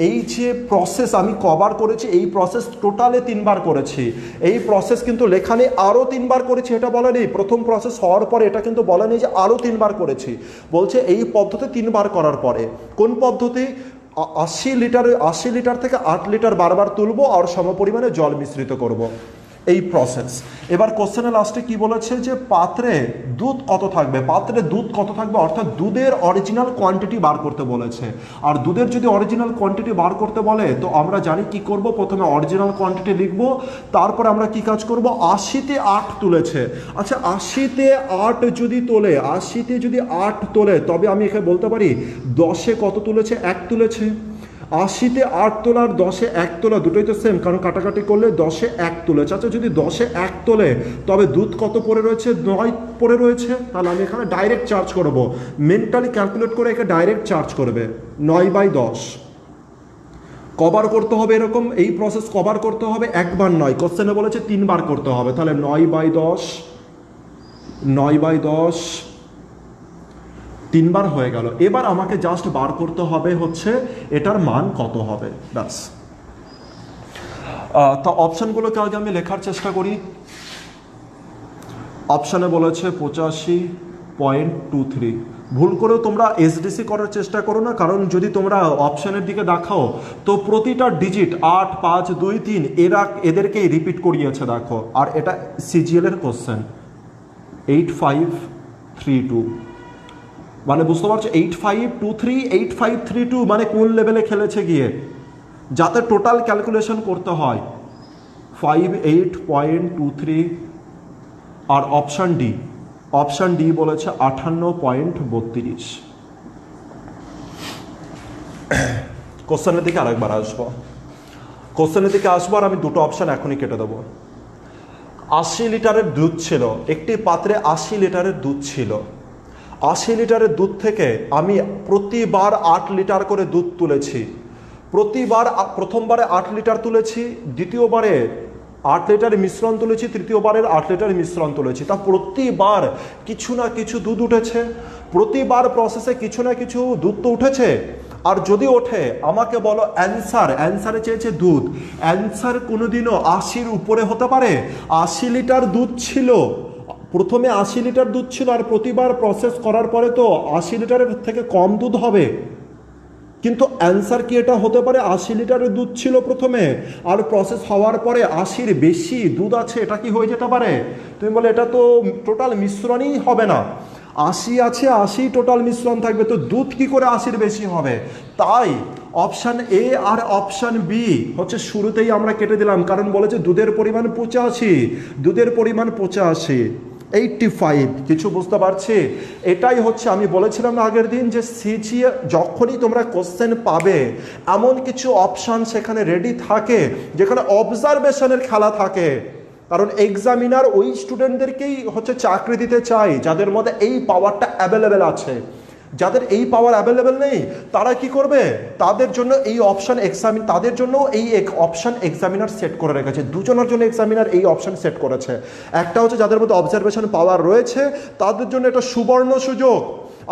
এই যে প্রসেস আমি কভার করেছি, এই প্রসেস টোটালে 3 বার করেছি। এই প্রসেস কিন্তু লেখা নেই আরও 3 বার করেছি, এটা বলা নেই। প্রথম প্রসেস হওয়ার পরে এটা কিন্তু বলা নেই যে আরও 3 বার করেছি, বলছে এই পদ্ধতি 3 বার করার পরে। কোন পদ্ধতি? 80 লিটার থেকে 8 লিটার বারবার তুলবো আর সমপরিমাণে জল মিশ্রিত করব, এই প্রসেস। এবার কোশ্চেনের লাস্টে কি বলেছে যে পাত্রে দুধ কত থাকবে, পাত্রে দুধ কত থাকবে অর্থাৎ দুধের অরিজিনাল কোয়ান্টিটি বার করতে বলেছে। আর দুধের যদি অরিজিনাল কোয়ান্টিটি বার করতে বলে তো আমরা জানি কি করব, প্রথমে অরিজিনাল কোয়ান্টিটি লিখব, তারপর আমরা কি কাজ করব, 80-তে 8 তুলেছে। আচ্ছা 80-তে 8 যদি তোলে, 80-তে যদি 8 তোলে তবে আমি এখানে বলতে পারি 10-এ কত তুলেছে? 1 তুলেছে। 80-তে 8 তোলা আর 10-এ 1 তোলা দুটোই তো সেম, কারণ কাটাকাটি করলে 10-এ 1 তুলেছে। আচ্ছা যদি 10-এ 1 তোলে তবে দুধ কত পড়ে রয়েছে? 9 পড়ে রয়েছে। তাহলে আমি এখানে ডাইরেক্ট চার্জ করব, মেন্টালি ক্যালকুলেট করে একে ডাইরেক্ট চার্জ করবে। 9/10 কভার করতে হবে, এরকম এই প্রসেস কভার করতে হবে, একবার নয়, কোশ্চেনে বলেছে 3 বার করতে হবে। তাহলে 9/10 9/10 3 বার হয়ে গেল। এবার আমাকে জাস্ট বার করতে হবে হচ্ছে এটার মান কত হবে, ব্যাস। তো অপশানগুলোকে আগে আমি লেখার চেষ্টা করি। অপশানে বলেছে 85.23। ভুল করেও তোমরা এসডিসি করার চেষ্টা করো না, কারণ যদি তোমরা অপশানের দিকে দেখাও তো প্রতিটা ডিজিট 8, 5, 2, 3 এদেরকেই রিপিট করিয়েছে দেখো। আর এটা সিজিএল এর কোশ্চেন 8532, মানে বুঝতে পারছো 8523 8532 মানে কোন লেভেলে খেলেছে গিয়ে, যাতে টোটাল ক্যালকুলেশন করতে হয়। 58.23 আর অপশান ডি বলেছে 58.32। কোশ্চেনের দিকে আরেকবার আসবো, আর আমি দুটো অপশান এখনই কেটে দেবো। 80 লিটারের দুধ ছিল, একটি পাত্রে 80 লিটারের দুধ ছিল। 80 লিটারের দুধ থেকে আমি প্রতিবার 8 লিটার করে দুধ তুলেছি। প্রথমবারে 8 লিটার তুলেছি, দ্বিতীয়বারে 8 লিটার মিশ্রণ তুলেছি, তৃতীয়বারের 8 লিটার মিশ্রণ তুলেছি। তা প্রতিবার কিছু না কিছু দুধ উঠেছে, প্রতিবার প্রসেসে কিছু না কিছু দুধ তো উঠেছে। আর যদি ওঠে আমাকে বলো অ্যান্সারে চেয়েছে দুধ, অ্যান্সার কোনোদিনও 80-র উপরে হতে পারে? 80 লিটার দুধ ছিল, প্রথমে 80 লিটার দুধ ছিল, আর প্রতিবার প্রসেস করার পরে তো 80 লিটারের থেকে কম দুধ হবে। কিন্তু অ্যান্সার কি এটা হতে পারে 80 লিটারের দুধ ছিল প্রথমে, আর প্রসেস হওয়ার পরে 80-র বেশি দুধ আছে, এটা কি হয়ে যেতে পারে? তুমি বলে এটা তো টোটাল মিশ্রণই হবে না, 80 আছে 80 টোটাল মিশ্রণ থাকবে, তো দুধ কি করে 80-র বেশি হবে? তাই অপশান এ আর অপশান বি হচ্ছে শুরুতেই আমরা কেটে দিলাম, কারণ বলেছে দুধের পরিমাণ 85, 85। কিছু বুঝতে পারছি? এটাই হচ্ছে আমি বলেছিলাম আগের দিন যে সিজিএ যখনই তোমরা কোশ্চেন পাবে এমন কিছু অপশান সেখানে রেডি থাকে যেখানে অবজারভেশনের খেলা থাকে, কারণ এক্সামিনার ওই স্টুডেন্টদেরকেই হচ্ছে চাকরি দিতে চাই যাদের মধ্যে এই পাওয়ারটা অ্যাভেলেবেল আছে। যাদের এই পাওয়ার অ্যাভেলেবেল নেই তারা কি করবে? তাদের জন্য এই অপশান এক্সামিনার সেট করে রেখেছে। দুজনের জন্য এক্সামিনার এই অপশান সেট করেছে। একটা হচ্ছে যাদের মধ্যে অবজারভেশন পাওয়ার রয়েছে তাদের জন্য এটা সুবর্ণ সুযোগ,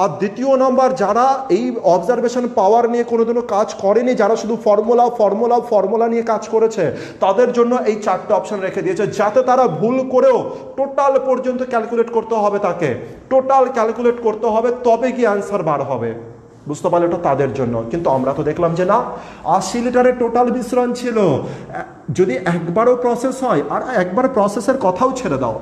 আর দ্বিতীয় নম্বর যারা এই অবজারভেশন পাওয়ার নিয়ে কোনোদিনও কাজ করেনি, যারা শুধু ফর্মুলা নিয়ে কাজ করেছে, তাদের জন্য এই 4টে অপশান রেখে দিয়েছে, যাতে তারা ভুল করেও টোটাল পর্যন্ত ক্যালকুলেট করতে হবে, তবে কি অ্যান্সার বার হবে। বুঝতে পারলে? এটা তাদের জন্য। কিন্তু আমরা তো দেখলাম যে না, 80 লিটারের টোটাল মিশ্রণ ছিল, যদি একবারও প্রসেস হয়, আর একবার প্রসেসের কথাও ছেড়ে দাও,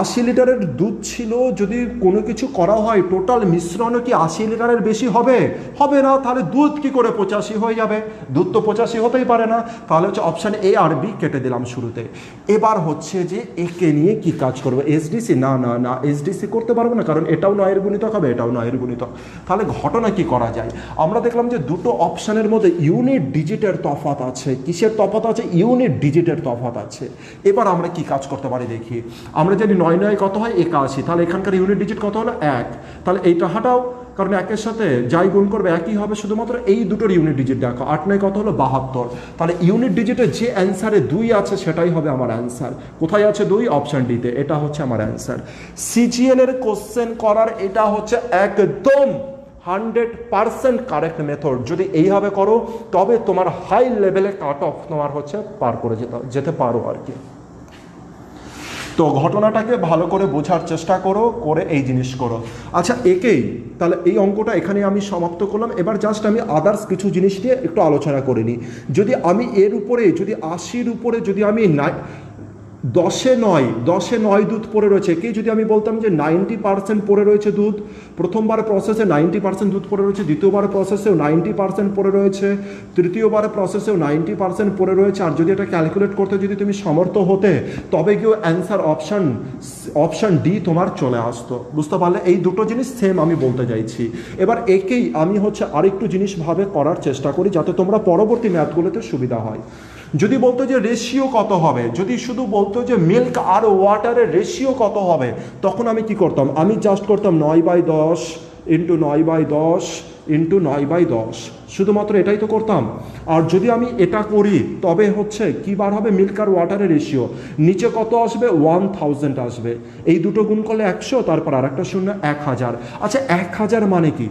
80 লিটারের দুধ ছিল, যদি কোনো কিছু করা হয় টোটাল মিশ্রণও কি 80 লিটারের বেশি হবে? হবে না। তাহলে দুধ কি করে 85 হয়ে যাবে? দুধ তো 85 হতেই পারে না। তাহলে হচ্ছে অপশান এ আর বি কেটে দিলাম শুরুতে। এবার হচ্ছে যে একে নিয়ে কি কাজ করবো? এসডিসি? না না না, এসডিসি করতে পারবো না, কারণ এটাও 9 এর গুণিতক হবে, এটাও 9 এর গুণিতক। তাহলে ঘটনা কি করা যায়? আমরা দেখলাম যে দুটো অপশানের মধ্যে ইউনিট ডিজিটের তফাৎ আছে। কিসের তফাৎ আছে? ইউনিট ডিজিটের তফাৎ আছে। এবার আমরা কি কাজ করতে পারি দেখি। আমরা জানি 9 9 কত হয়? 81। তাহলে এখানকার ইউনিট ডিজিট কত হলো? 1। তাহলে এইটা হাঁটাও, কারণ একের সাথে যাই গুণ করবে একই হবে, শুধুমাত্র এই দুটোর ইউনিট ডিজিট দেখো। 8 9 কত হলো? 72। তাহলে ইউনিট ডিজিটে যে অ্যান্সারে 2 আছে সেটাই হবে আমার অ্যান্সার। কোথায় আছে 2? অপশন ডিতে। এটা হচ্ছে আমার অ্যান্সার। সিজিএল এর কোশ্চেন করার এটা হচ্ছে একদম 100% কারেক্ট মেথড। যদি এইভাবে করো তবে তোমার হাই লেভেলে কাট অফ তোমার হচ্ছে পার করে যেতে পারো আর কি। তো ঘটনাটাকে ভালো করে বোঝার চেষ্টা করো, করে এই জিনিস করো। আচ্ছা, একেই তাহলে এই অঙ্কটা এখানে আমি সমাপ্ত করলাম। এবার জাস্ট আমি আদার্স কিছু জিনিস নিয়ে একটু আলোচনা করে নিই। যদি আমি এর উপরে, যদি 80-র উপরে যদি আমি 10-এ 9 দুধ পড়ে রয়েছে, কি যদি আমি বলতাম যে 90% পড়ে রয়েছে দুধ, প্রথমবার প্রসেসে 90% দুধ পড়ে রয়েছে, দ্বিতীয়বার প্রসেসেও 90% পড়ে রয়েছে, তৃতীয়বার প্রসেসেও 90% পড়ে রয়েছে, আর যদি এটা ক্যালকুলেট করতে যদি তুমি সমর্থ হতে, তবে গিয়েও অ্যান্সার অপশান ডি তোমার চলে আসতো। বুঝতে পারলে? এই দুটো জিনিস সেম আমি বলতে চাইছি। এবার একেই আমি হচ্ছে আরেকটু জিনিসভাবে করার চেষ্টা করি যাতে তোমরা পরবর্তী ম্যাথগুলোতে সুবিধা হয়। যদি বলতো যে রেশিও কত হবে, যদি শুধু বলতো যে মিল্ক আর ওয়াটারের রেশিও কত হবে, তখন আমি কি করতাম? আমি জাস্ট করতাম 9/10 ইন্টু 9/10 ইন্টু 9/10, শুধুমাত্র এটাই তো করতাম। আর যদি আমি এটা করি তবে হচ্ছে কি বার হবে? মিল্ক আর ওয়াটারের রেশিও নিচে কত আসবে? 1000 আসবে। এই দুটো গুণ করলে 100, তারপর আর একটা শূন্য, 1000। আচ্ছা, 1000 মানে কি?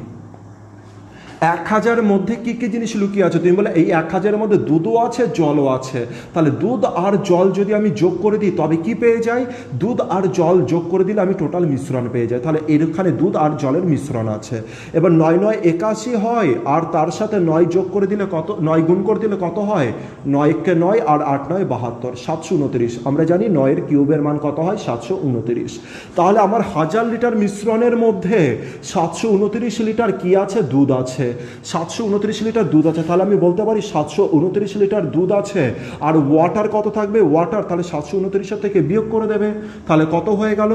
1000 মধ্যে কি কি জিনিস লুকিয়ে আছে? তুমি বলে এই 1000 মধ্যে দুধও আছে, জলও আছে। তাহলে দুধ আর জল যদি আমি যোগ করে দিই তবে কি পেয়ে যাই? দুধ আর জল যোগ করে দিলে আমি টোটাল মিশ্রণ পেয়ে যাই। তাহলে এখানে দুধ আর জলের মিশ্রণ আছে। এবার 9 9 81 হয়, আর তার সাথে 9 যোগ করে দিলে কত? 9 গুণ করে দিলে কত হয়? 9 কে 9 আর 8 9 72, 729। আমরা জানি 9 এর কিউবের মান কত হয়? 729। তাহলে আমার 1000 লিটার মিশ্রণের মধ্যে 729 লিটার কি আছে? দুধ আছে। 729 লিটার দুধ আছে। তাহলে আমি বলতে পারি 729 লিটার দুধ আছে। আর ওয়াটার কত থাকবে? ওয়াটার তাহলে 729 থেকে বিয়োগ করে দেবে। তাহলে কত হয়ে গেল?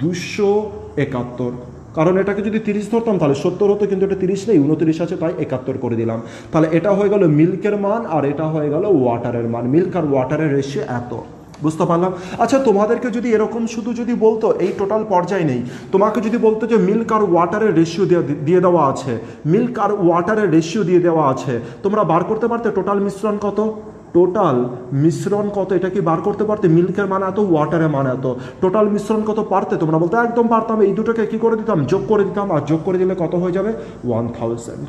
271। কারণ এটাকে যদি 30 ধরতাম তাহলে 70 হতো, কিন্তু এটা 30 নেই, 29 আছে, তাই 71 করে দিলাম। তাহলে এটা হয়ে গেল মিল্কের মান, আর এটা হয়ে গেল ওয়াটারের মান। মিল্ক আর ওয়াটারের রেশিও এত। বুঝতে পারলাম? আচ্ছা, তোমাদেরকে যদি এরকম শুধু যদি বলতো, এই টোটাল পর্যায়ে নেই, তোমাকে যদি বলতো যে মিল্ক আর ওয়াটারের রেশিও দিয়ে দেওয়া আছে, মিল্ক আর ওয়াটারের রেশিও দিয়ে দেওয়া আছে, তোমরা বার করতে পারতে টোটাল মিশ্রণ কত? টোটাল মিশ্রণ কত এটা কি বার করতে পারতে? মিল্কের মান এত, ওয়াটারের মান এত, টোটাল মিশ্রণ কত পারতে? তোমরা বলতে একদম পারতাম। এই দুটোকে কি করে দিতাম? যোগ করে দিতাম, আর যোগ করে দিলে কত হয়ে যাবে? 1000।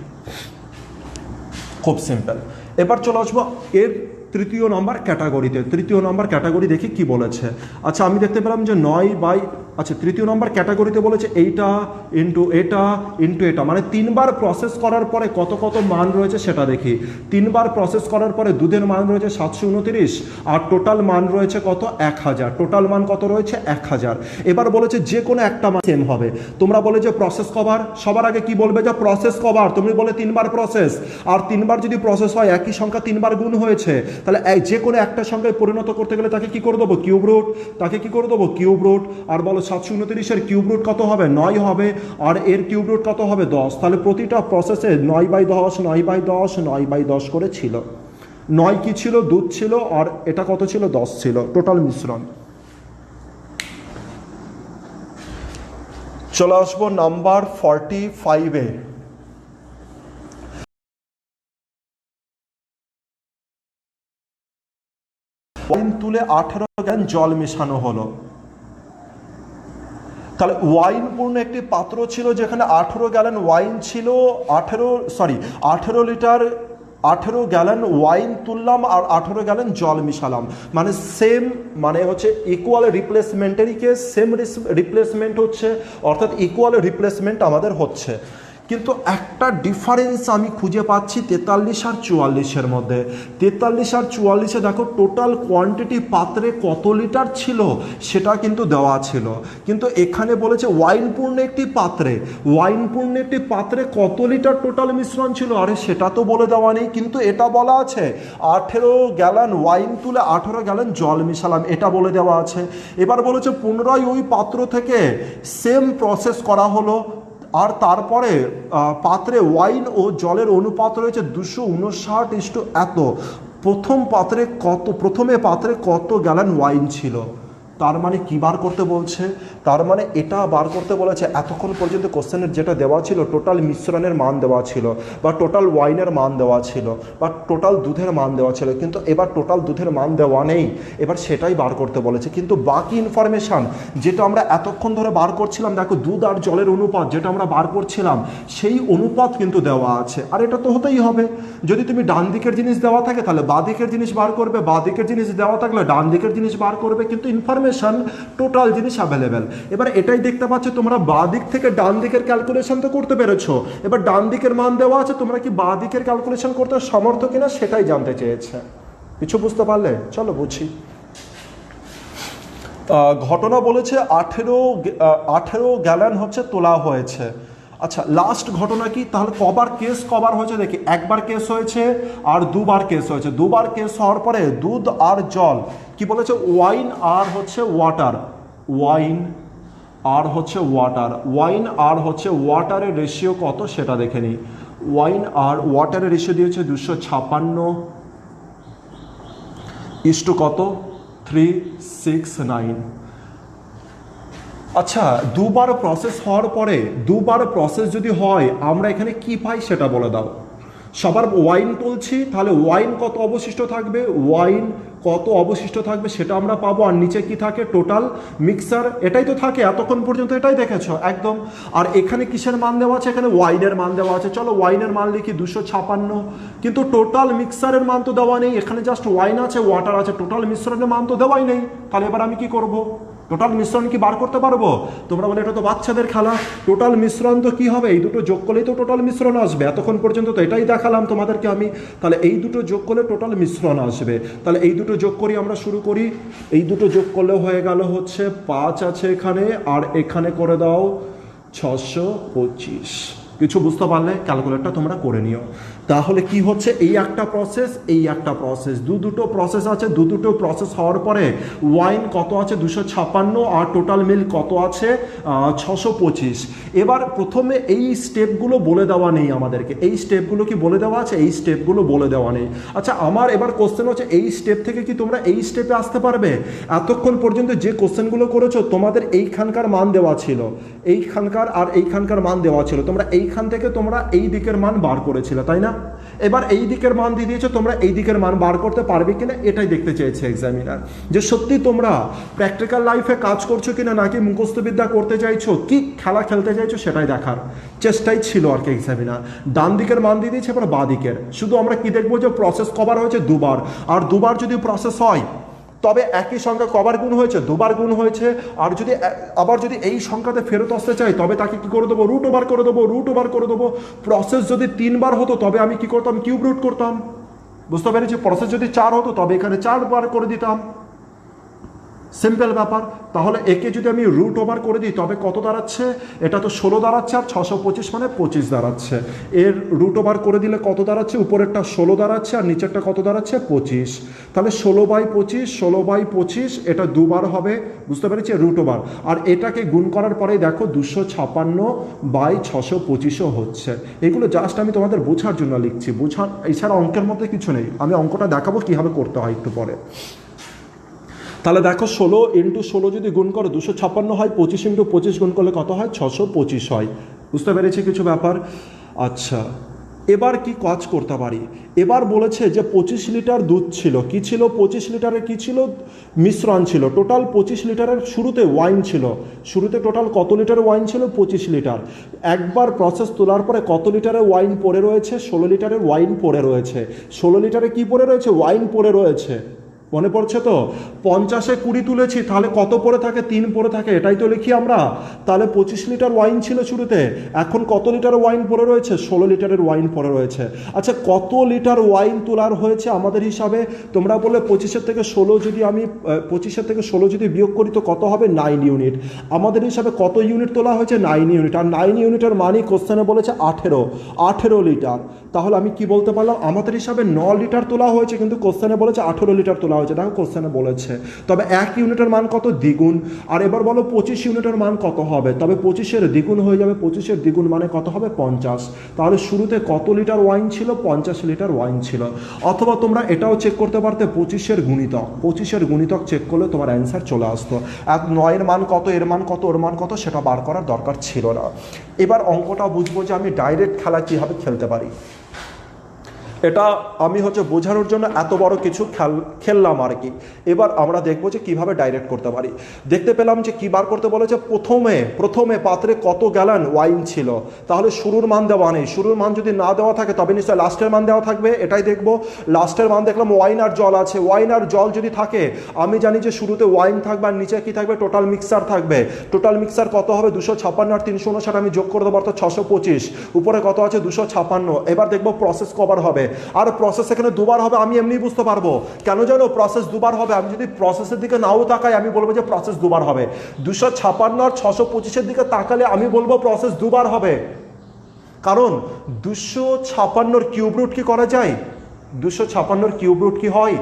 খুব সিম্পল। এবার চলে আসবো এর তৃতীয় নম্বর ক্যাটাগরিতে। তৃতীয় নম্বর ক্যাটাগরি দেখি কি বলেছে। আচ্ছা, আমি দেখতে পেলাম যে 9 আচ্ছা, তৃতীয় নম্বর ক্যাটাগরিতে বলেছে এইটা ইন্টু এটা ইন্টু এটা, মানে 3 বার প্রসেস করার পরে কত কত মান রয়েছে সেটা দেখি। 3 বার প্রসেস করার পরে দুধের মান রয়েছে 729, আর টোটাল মান রয়েছে কত? 1000। টোটাল মান কত রয়েছে? 1000। এবার বলেছে যে কোনো একটা মান সেম হবে। তোমরা বলে যে প্রসেস কভার, সবার আগে কি বলবে? যে প্রসেস কভার। তুমি বলে 3 বার প্রসেস, আর 3 বার যদি প্রসেস হয়, একই সংখ্যা 3 বার গুণ হয়েছে, তাহলে যে কোনো একটা সংখ্যায় পরিণত করতে গেলে তাকে কি করে দেবো? Cube root. তাকে কি করে দেবো? Cube root. আর বলো 729-এর কিউব রুট কত হবে? 9 হবে। আর এর কিউব রুট কত হবে? 10। তাহলে প্রতিটা প্রসেসে 9/10 9/10 9/10 করে ছিল। 9 কি ছিল? দুধ ছিল, আর এটা কত ছিল? 10 ছিল টোটাল মিশ্রণ। চলে আসবো নাম্বার 45-এ। ওয়াইন তুলে 18 গ্যালন জল মেশানো হলো। তাহলে ওয়াইন পূর্ণ একটি পাত্র ছিল যেখানে 18 গ্যালন ওয়াইন ছিল, 18 লিটার 18 গ্যালন ওয়াইন তুললাম, আর 18 গ্যালন জল মিশালাম। মানে সেম, মানে হচ্ছে ইকুয়াল রিপ্লেসমেন্টেরই কেস, সেম রিপ্লেসমেন্ট হচ্ছে, অর্থাৎ ইকুয়াল রিপ্লেসমেন্ট আমাদের হচ্ছে। কিন্তু একটা ডিফারেন্স আমি খুঁজে পাচ্ছি 43 আর 44-এর মধ্যে। 43 আর 44-এ দেখো টোটাল কোয়ান্টিটি পাত্রে কত লিটার ছিল সেটা কিন্তু দেওয়া ছিল, কিন্তু এখানে বলেছে ওয়াইনপূর্ণ একটি পাত্রে কত লিটার টোটাল মিশ্রণ ছিল, আরে সেটা তো বলে দেওয়া নেই। কিন্তু এটা বলা আছে 18 গ্যালন ওয়াইন তুলে 18 গ্যালন জল মিশালাম, এটা বলে দেওয়া আছে। এবার বলেছে পুনরায় ওই পাত্র থেকে সেম প্রসেস করা হলো, আর তারপরে পাত্রে ওয়াইন ও জলের অনুপাত রয়েছে 259 এত। প্রথমে পাত্রে কত গ্যালন ওয়াইন ছিল, তার মানে কি বার করতে বলছে? তার মানে এটা বার করতে বলেছে। এতক্ষণ পর্যন্ত কোশ্চেনের যেটা দেওয়া ছিল টোটাল মিশ্রণের মান দেওয়া ছিল, বা টোটাল ওয়াইনের মান দেওয়া ছিল, বা টোটাল দুধের মান দেওয়া ছিল, কিন্তু এবার টোটাল দুধের মান দেওয়া নেই, এবার সেটাই বার করতে বলেছে। কিন্তু বাকি ইনফরমেশান যেটা আমরা এতক্ষণ ধরে বার করছিলাম, দেখো দুধ আর জলের অনুপাত যেটা আমরা বার করছিলাম সেই অনুপাত কিন্তু দেওয়া আছে। আর এটা তো হতেই হবে, যদি তুমি ডান দিকের জিনিস দেওয়া থাকে তাহলে বাঁ দিকের জিনিস বার করবে, বাঁ দিকের জিনিস দেওয়া থাকলে ডান দিকের জিনিস বার করবে, কিন্তু ইনফরমেশন টোটাল জিনিস অ্যাভেলেবেল। এবার এটাই দেখতে পাচ্ছ তোমরা বাঁ দিক থেকে ডান দিকের ক্যালকুলেশন তো করতে পেরেছো, এবার ডান দিকের মান দেওয়া আছে, তোমরা কি বাঁ দিকের ক্যালকুলেশন করতে সমর্থ কিনা সেটাই জানতে চেয়েছে। কিছু বুঝতে পারলে? চলো বুঝি। ঘটনা বলেছে 18 গ্যালন হচ্ছে তোলা হয়েছে। আচ্ছা, লাস্ট ঘটনা কি তাহলে? কবার হয়েছে দেখি। একবার কেস হয়েছে আর দুবার কেস হয়েছে। দুবার কেস হওয়ার পরে দুধ আর জল কি বলেছে? ওয়াইন আর হচ্ছে ওয়াটারের রেশিও কত সেটা দেখে নিই। ওয়াইন আর ওয়াটারের রেশিও দিয়েছে 256 কত 369। আচ্ছা, দুবার প্রসেস হওয়ার পরে দুবার প্রসেস যদি হয় আমরা এখানে কি পাই সেটা বলে দাও। সবার ওয়াইন তুলছি, তাহলে ওয়াইন কত অবশিষ্ট থাকবে সেটা আমরা পাবো। আর নিচে কি থাকে? টোটাল মিক্সার, এটাই তো থাকে এতক্ষণ পর্যন্ত, এটাই দেখেছো একদম। আর এখানে কিসের মান দেওয়া আছে? এখানে ওয়াইনের মান দেওয়া আছে। চলো ওয়াইনের মান লিখি 256, কিন্তু টোটাল মিক্সারের মান তো দেওয়া নেই, এখানে জাস্ট ওয়াইন আছে ওয়াটার আছে, টোটাল মিশ্রণের মান তো দেওয়াই নেই। তাহলে এবার আমি কি করব? টোটাল মিশ্রণ কি বার করতে পারবো? তোমরা বলে এটা তো বাচ্চাদের খেলা, টোটাল মিশ্রণ তো কি হবে? এই দুটো যোগ করলেই তো টোটাল মিশ্রণ আসবে। এতক্ষণ পর্যন্ত তো এটাই দেখালাম তোমাদেরকে আমি। তাহলে এই দুটো যোগ করলে টোটাল মিশ্রণ আসবে। তাহলে এই দুটো যোগ করি, আমরা শুরু করি। এই দুটো যোগ করলে হয়ে গেল হচ্ছে 5 আছে এখানে, আর এখানে করে দাও 625। কিছু বুঝতে পারলে? ক্যালকুলেটরটা তোমরা করে নিও। তাহলে কি হচ্ছে? এই একটা প্রসেস, দুটো প্রসেস আছে। দুটো প্রসেস হওয়ার পরে ওয়াইন কত আছে? 256, আর টোটাল মিল্ক কত আছে? 625। এবার প্রথমে এই স্টেপগুলো বলে দেওয়া নেই আমাদেরকে। এই স্টেপগুলো কি বলে দেওয়া আছে? এই স্টেপগুলো বলে দেওয়া নেই। আচ্ছা, আমার এবার কোশ্চেন হচ্ছে এই স্টেপ থেকে কি তোমরা এই স্টেপে আসতে পারবে? এতক্ষণ পর্যন্ত যে কোশ্চেনগুলো করেছো তোমাদের এইখানকার মান দেওয়া ছিল, এইখানকার আর এইখানকার মান দেওয়া ছিল, তোমরা এইখান থেকে তোমরা এই দিকের মান বার করেছিলে, তাই না? এবার এই দিকের মান দিয়ে দিয়েছো, তোমরা এই দিকের মান বার করতে পারবে কিনা এটাই দেখতে চেয়েছে এক্সামিনার, যে সত্যি তোমরা প্র্যাকটিক্যাল লাইফে কাজ করছো কিনা, নাকি মুখস্থবিদ্যা করতে চাইছো, কি খেলা খেলতে চাইছো সেটাই দেখার চেষ্টাই ছিল আর কি এক্সামিনার। ডান দিকের মান দিয়ে দিয়েছে, এবার বাঁ দিকের। শুধু আমরা কি দেখবো? যে প্রসেস কবার হয়েছে? দুবার। আর দুবার যদি প্রসেস হয় তবে একই সংখ্যা কবার গুণ হয়েছে? দুবার গুণ হয়েছে। আর যদি আবার যদি এই সংখ্যাতে ফেরত আসতে চাই তবে তাকে কি করে দেবো? রুট ওভার করে দেবো। প্রসেস যদি 3 বার হতো তবে আমি কি করতাম? কিউব রুট করতাম। বুঝতে পেরেছি? প্রসেস যদি 4 হতো তবে এখানে 4 বার করে দিতাম। সিম্পল ব্যাপার। তাহলে একে যদি আমি রুট ওভার করে দিই তবে কত দাঁড়াচ্ছে? এটা তো 16 দাঁড়াচ্ছে, আর 625 মানে 25 দাঁড়াচ্ছে। এর রুট ওভার করে দিলে কত দাঁড়াচ্ছে? উপরেরটা 16 দাঁড়াচ্ছে, আর নিচেরটা কত দাঁড়াচ্ছে? 25। তাহলে 16/25 এটা দুবার হবে। বুঝতে পেরেছি? Root over. আর এটাকে গুণ করার পরে দেখো 256/625 হচ্ছে। এগুলো জাস্ট আমি তোমাদের বোঝার জন্য লিখছি, এছাড়া অঙ্কের মধ্যে কিছু নেই। আমি অঙ্কটা দেখাবো কীভাবে করতে হয় একটু পরে। তাহলে দেখো 16 × 16 যদি গুণ করো 256 হয়, 25 × 25 গুণ করলে কত হয়? 625 হয়। বুঝতে পেরেছি কিছু ব্যাপার? আচ্ছা, এবার কি কাজ করতে পারি? এবার বলেছে যে 25 লিটার দুধ ছিল। কি ছিল? 25 লিটারের কি ছিল? মিশ্রণ ছিল। টোটাল 25 লিটারের শুরুতে ওয়াইন ছিল। শুরুতে টোটাল কত লিটার ওয়াইন ছিল? 25 লিটার। একবার প্রসেস তোলার পরে কত লিটারের ওয়াইন পড়ে রয়েছে? 16 লিটারের ওয়াইন পড়ে রয়েছে। 16 লিটারে কি পড়ে রয়েছে? ওয়াইন পড়ে রয়েছে। মনে পড়ছে তো? 50-এ 20 তুলেছি, তাহলে কত পড়ে থাকে? 3 পড়ে থাকে, এটাই তো লিখি আমরা। তাহলে 25 লিটার ওয়াইন ছিল শুরুতে, এখন কত লিটার ওয়াইন পড়ে রয়েছে? 16 লিটারের ওয়াইন পড়ে রয়েছে। আচ্ছা, কত লিটার ওয়াইন তোলার হয়েছে আমাদের হিসাবে? তোমরা বললে 25-এর থেকে 16 যদি আমি 25-এর থেকে 16 যদি বিয়োগ করি তো কত হবে? 9 ইউনিট। আমাদের হিসাবে কত ইউনিট তোলা হয়েছে? 9 ইউনিট। আর 9 ইউনিটের মানে কোশ্চেনে বলেছে 18 লিটার। তাহলে আমি কি বলতে পারলাম? আমাদের হিসাবে 9 লিটার তোলা হয়েছে, কিন্তু কোশ্চেনে বলেছে 18 লিটার তোলা হয়েছে। দেখো কোশ্চেনে বলেছে, তবে 1 ইউনিটের মান কত? দ্বিগুণ। আর এবার বলো 25 ইউনিটের মান কত হবে? তবে 25-এর দ্বিগুণ হয়ে যাবে, 25-এর দ্বিগুণ মানে কত হবে? 50। তাহলে শুরুতে কত লিটার ওয়াইন ছিল? 50 লিটার ওয়াইন ছিল। অথবা তোমরা এটাও চেক করতে পারতে 25-এর গুণিতক, 25-এর গুণিতক চেক করলে তোমার অ্যান্সার চলে আসতো। 9-এর মান কত, এর মান কত, ওর মান কত, সেটা বার করার দরকার ছিল না। এবার অঙ্কটা বুঝবো যে আমি ডাইরেক্ট খেলা কীভাবে খেলতে পারি। এটা আমি বোঝানোর জন্য এত বড় কিছু খেললাম আর কি। এবার আমরা দেখবো যে কিভাবে ডাইরেক্ট করতে পারি। দেখতে পেলাম যে কি বার করতে বলেছে, প্রথমে পাত্রে কত গ্যালন ওয়াইন ছিল। তাহলে শুরুর মান দেওয়া নেই, শুরুর মান যদি না দেওয়া থাকে তবে নিশ্চয়ই লাস্টের মান দেওয়া থাকবে, এটাই দেখবো। লাস্টের মান দেখলাম ওয়াইন আর জল আছে, ওয়াইন আর জল যদি থাকে আমি জানি যে শুরুতে ওয়াইন থাকবে আর নিচে কি থাকবে? টোটাল মিক্সার থাকবে। টোটাল মিক্সার কত হবে? 256 আর 359 আমি যোগ করে দেবো, অর্থাৎ 625। উপরে কত আছে? 256। এবার দেখবো প্রসেস কবার হবে। আর প্রসেস এখানে দুবার হবে, আমি এমনি বুঝতে পারবো। কেন জানো প্রসেস দুবার হবে? আমি যদি প্রসেসের দিকে নাও তাকাই আমি বলবো যে প্রসেস দুবার হবে। 256 আর 625-এর দিকে তাকালে আমি বলবো প্রসেস দুবার হবে। কারণ 256-র কিউব রুট কি করা যায়? 256-র কিউব রুট কি হয়?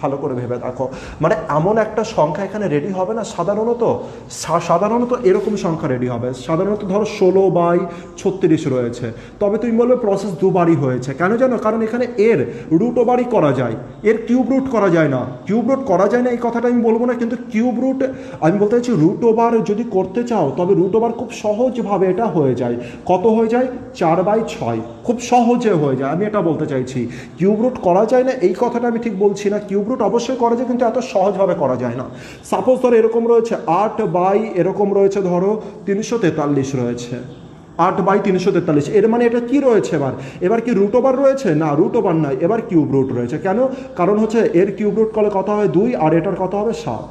ভালো করে ভেবে দেখো, মানে এমন একটা সংখ্যা এখানে রেডি হবে না সাধারণত এরকম সংখ্যা রেডি হবে। সাধারণত ধরো 16/36 রয়েছে, তবে তুমি বলবে প্রসেস দুবারই হয়েছে। কেন জানো? কারণ এখানে এর রুট ওভারই করা যায়, এর কিউব রুট করা যায় না। কিউব রুট করা যায় না এই কথাটা আমি বলবো না, কিন্তু কিউব রুট আমি বলতে চাইছি রুট ওভার যদি করতে চাও তবে রুট ওভার খুব সহজভাবে এটা হয়ে যায়। কত হয়ে যায়? 4/6, খুব সহজে হয়ে যায়, আমি এটা বলতে চাইছি। কিউব রুট করা যায় না এই কথাটা আমি ঠিক বলছি না, কিউব রুট অবশ্যই করা যায়, কিন্তু এত সহজভাবে করা যায় না। সাপোজ ধরো এরকম রয়েছে 8 এরকম রয়েছে ধরো 343 রয়েছে, 8/343। এর মানে এটা কি রয়েছে? এবার কি রুট ওভার রয়েছে? না, রুট ওভার নয়, এবার কিউব রুট রয়েছে। কেন? কারণ এর কিউব রুট করলে কত হবে? 2, আর এটার কত হবে? 7।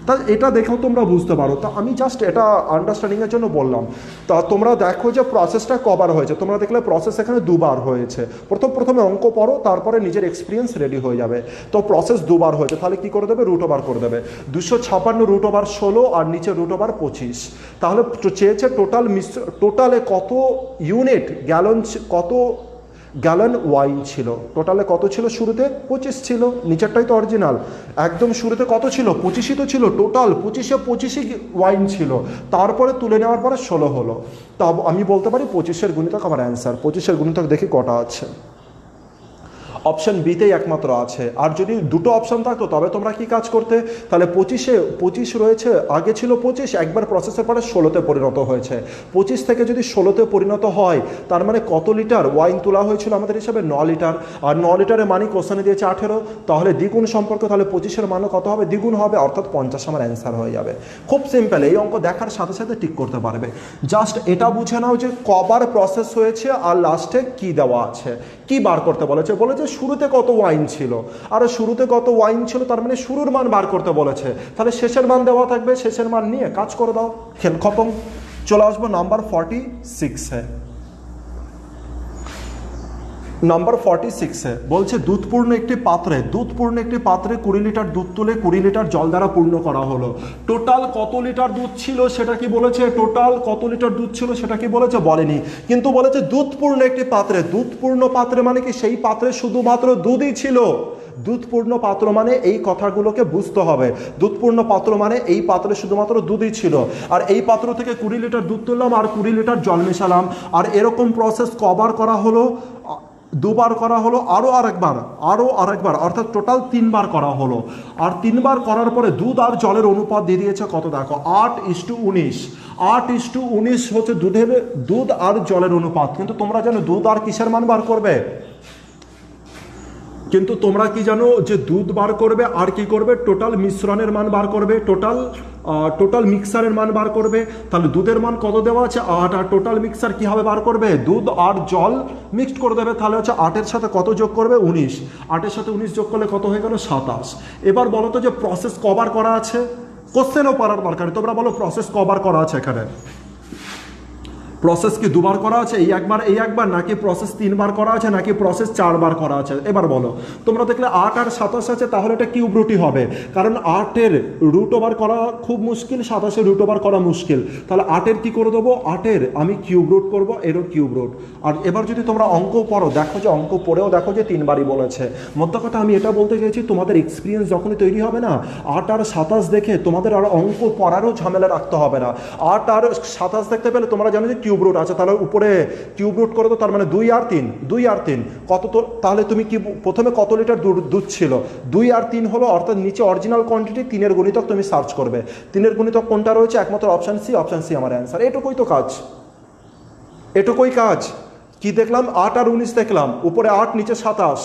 তা এটা দেখেও তোমরা বুঝতে পারো। তা আমি জাস্ট এটা আন্ডারস্ট্যান্ডিংয়ের জন্য বললাম। তা তোমরা দেখো যে প্রসেসটা কবার হয়েছে। তোমরা দেখলে প্রসেস এখানে দুবার হয়েছে। প্রথমে অঙ্ক পড়ো, তারপরে নিজের এক্সপিরিয়েন্স রেডি হয়ে যাবে। তো প্রসেস দুবার হয়েছে, তাহলে কি করে দেবে? রুট ওভার করে দেবে। 256 রুট ওভার 16 আর নিচে রুট ওভার 25। তাহলে চেয়েছে টোটালে কত ইউনিট গ্যালন, কত গ্যালন ওয়াইন ছিল। টোটালে কত ছিল? শুরুতে 25 ছিল, নিচেরটাই তো অরিজিনাল। একদম শুরুতে কত ছিল? 25ই তো ছিল। টোটাল 25-25ই ওয়াইন ছিল, তারপরে তুলে নেওয়ার পরে 16 হলো। তা আমি বলতে পারি 25-এর গুণিতক আমার অ্যান্সার। 25-এর গুণিতক দেখি কটা আছে। অপশন বিতেই একমাত্র আছে। আর যদি দুটো অপশন থাকতো তবে তোমরা কি কাজ করতে? তাহলে 25 রয়েছে, আগে ছিল 25, একবার প্রসেসের পরে 16তে পরিণত হয়েছে। 25 থেকে যদি 16তে পরিণত হয় তার মানে কত লিটার ওয়াইন তোলা হয়েছিল আমাদের হিসাবে? 9 লিটার। আর 9 লিটারের মানই কোশ্চেনে দিয়েছে 18, তাহলে দ্বিগুণ সম্পর্ক, তাহলে 25-এর মানও কত হবে? দ্বিগুণ হবে, অর্থাৎ 50 আমার অ্যান্সার হয়ে যাবে। খুব সিম্পল, এই অঙ্ক দেখার সাথে সাথে টিক করতে পারবে। জাস্ট এটা বুঝে নাও যে কবার প্রসেস হয়েছে আর লাস্টে কি দেওয়া আছে, কি বার করতে বলেছে। শুরুতে কত ওয়াইন ছিল, আর শুরুতে কত ওয়াইন ছিল তার মানে শুরুর মান বার করতে বলেছে। তাহলে শেষের মান দেওয়া থাকবে, শেষের মান নিয়ে কাজ করে দাও, খেল খতম। চলে আসবো নাম্বার 46-এ। নাম্বার 46-এ বলছে দুধপূর্ণ একটি পাত্রে 20 লিটার দুধ তুলে 20 লিটার জল দ্বারা পূর্ণ করা হলো। টোটাল কত লিটার দুধ ছিল সেটা কি বলেছে? টোটাল কত লিটার দুধ ছিল সেটা কি বলেছে? বলেনি, কিন্তু বলেছে দুধপূর্ণ একটি পাত্রে। দুধপূর্ণ পাত্রে মানে কি? সেই পাত্রে শুধুমাত্র দুধই ছিল। দুধপূর্ণ পাত্র মানে এই কথাগুলোকে বুঝতে হবে। দুধপূর্ণ পাত্র মানে এই পাত্রে শুধুমাত্র দুধই ছিল, আর এই পাত্র থেকে 20 লিটার দুধ তুললাম আর 20 লিটার জল মেশালাম। আর এরকম প্রসেস কবার করা হলো? দুবার করা হলো, আরও আরেকবার, অর্থাৎ টোটাল 3বার করা হলো। আর 3বার করার পরে দুধ আর জলের অনুপাত দিয়ে দিয়েছে কত? দেখো 8:19। 8:19 হচ্ছে দুধ আর জলের অনুপাত। কিন্তু তোমরা জানো দুধ আর কিসের মান বার করবে? কিন্তু তোমরা কি জানো যে দুধ বার করবে আর কি করবে? টোটাল মিশ্রণের মান বার করবে। টোটাল টোটাল মিক্সারের মান বার করবে। তাহলে দুধের মান কত দেওয়া আছে 8, আর টোটাল মিক্সার কীভাবে বার করবে, দুধ আর জল মিক্সড করে দেবে। তাহলে হচ্ছে 8-এর সাথে কত যোগ করবে 19, 8-এর সাথে 19 যোগ করলে কত হয়ে গেল 27। এবার বলো তো যে প্রসেস কবার করা আছে, কোশ্চেনও পড়ার দরকার, তোমরা বলো প্রসেস কবার করা আছে এখানে, প্রসেস কি দুবার করা আছে এই একবার নাকি প্রসেস 3 বার করা আছে নাকি প্রসেস 4 বার করা আছে। এবার বলো, তোমরা দেখলে 8 আর 27 আছে, তাহলে এটা কিউব রুটই হবে, কারণ 8-এর রুট ওভার করা খুব মুশকিল, 27-এর রুট ওভার করা মুশকিল। তাহলে 8-এর কি করে দেবো, 8-এর আমি কিউব রুট করবো, এরও কিউব রুট। আর এবার যদি তোমরা অঙ্ক পড়ো, দেখো যে অঙ্ক পড়েও দেখো যে 3 বারই বলেছে। মধ্য কথা আমি এটা বলতে চাইছি, তোমাদের এক্সপিরিয়েন্স যখনই তৈরি হবে না, 8 আর 27 দেখে তোমাদের আর অঙ্ক পড়ারও ঝামেলা রাখতে হবে না। 8 আর 27 দেখতে পেলে তোমরা জানো যে কিউব রুট আছে, তাহলে উপরে কিউব রুট করে তো, তার মানে 2 আর 3 কত, তো তাহলে তুমি কি প্রথমে কত লিটার দুধ ছিল, 2 আর 3 হলো, অর্থাৎ নিচে অরিজিনাল কোয়ান্টিটি 3-এর গুণিতক তুমি সার্চ করবে। 3-এর গুণিতক কোনটা রয়েছে, একমাত্র অপশান সি আমার অ্যান্সার। এটুকুই তো কাজ, এটুকুই কাজ। কি দেখলাম, 8 আর 19 দেখলাম, উপরে 8 নিচে 27,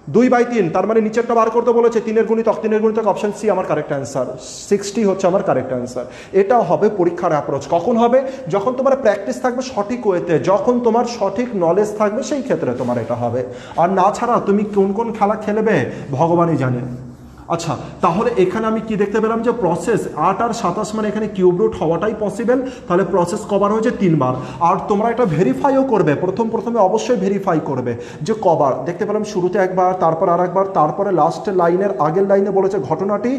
2/3, তার মানে নিচেরটা বার করতে বলেছে 3-এর গুণিতক অপশন সি আমার কারেক্ট অ্যান্সার, 60 হচ্ছে আমার কারেক্ট অ্যান্সার। এটা হবে পরীক্ষার অ্যাপ্রোচ। কখন হবে, যখন তোমার প্র্যাকটিস থাকবে সঠিক ওয়েতে, যখন তোমার সঠিক নলেজ থাকবে সেই ক্ষেত্রে তোমার এটা হবে। আর না ছাড়া তুমি কোন কোন খেলা খেলবে ভগবানই জানে। আচ্ছা, তাহলে এখানে আমি কি দেখতে পেলাম যে প্রসেস 8 আর 27 মানে এখানে কিউব রুট হওয়াটাই পসিবল। তাহলে প্রসেস কবার হয়েছে 3 বার। আর তোমরা এটা ভেরিফাইও করবে, প্রথমে অবশ্যই ভেরিফাই করবে যে কবার। দেখতে পেলাম শুরুতে একবার, তারপর আর একবার, তারপরে লাস্ট লাইনের আগের লাইনে বলেছে ঘটনাটি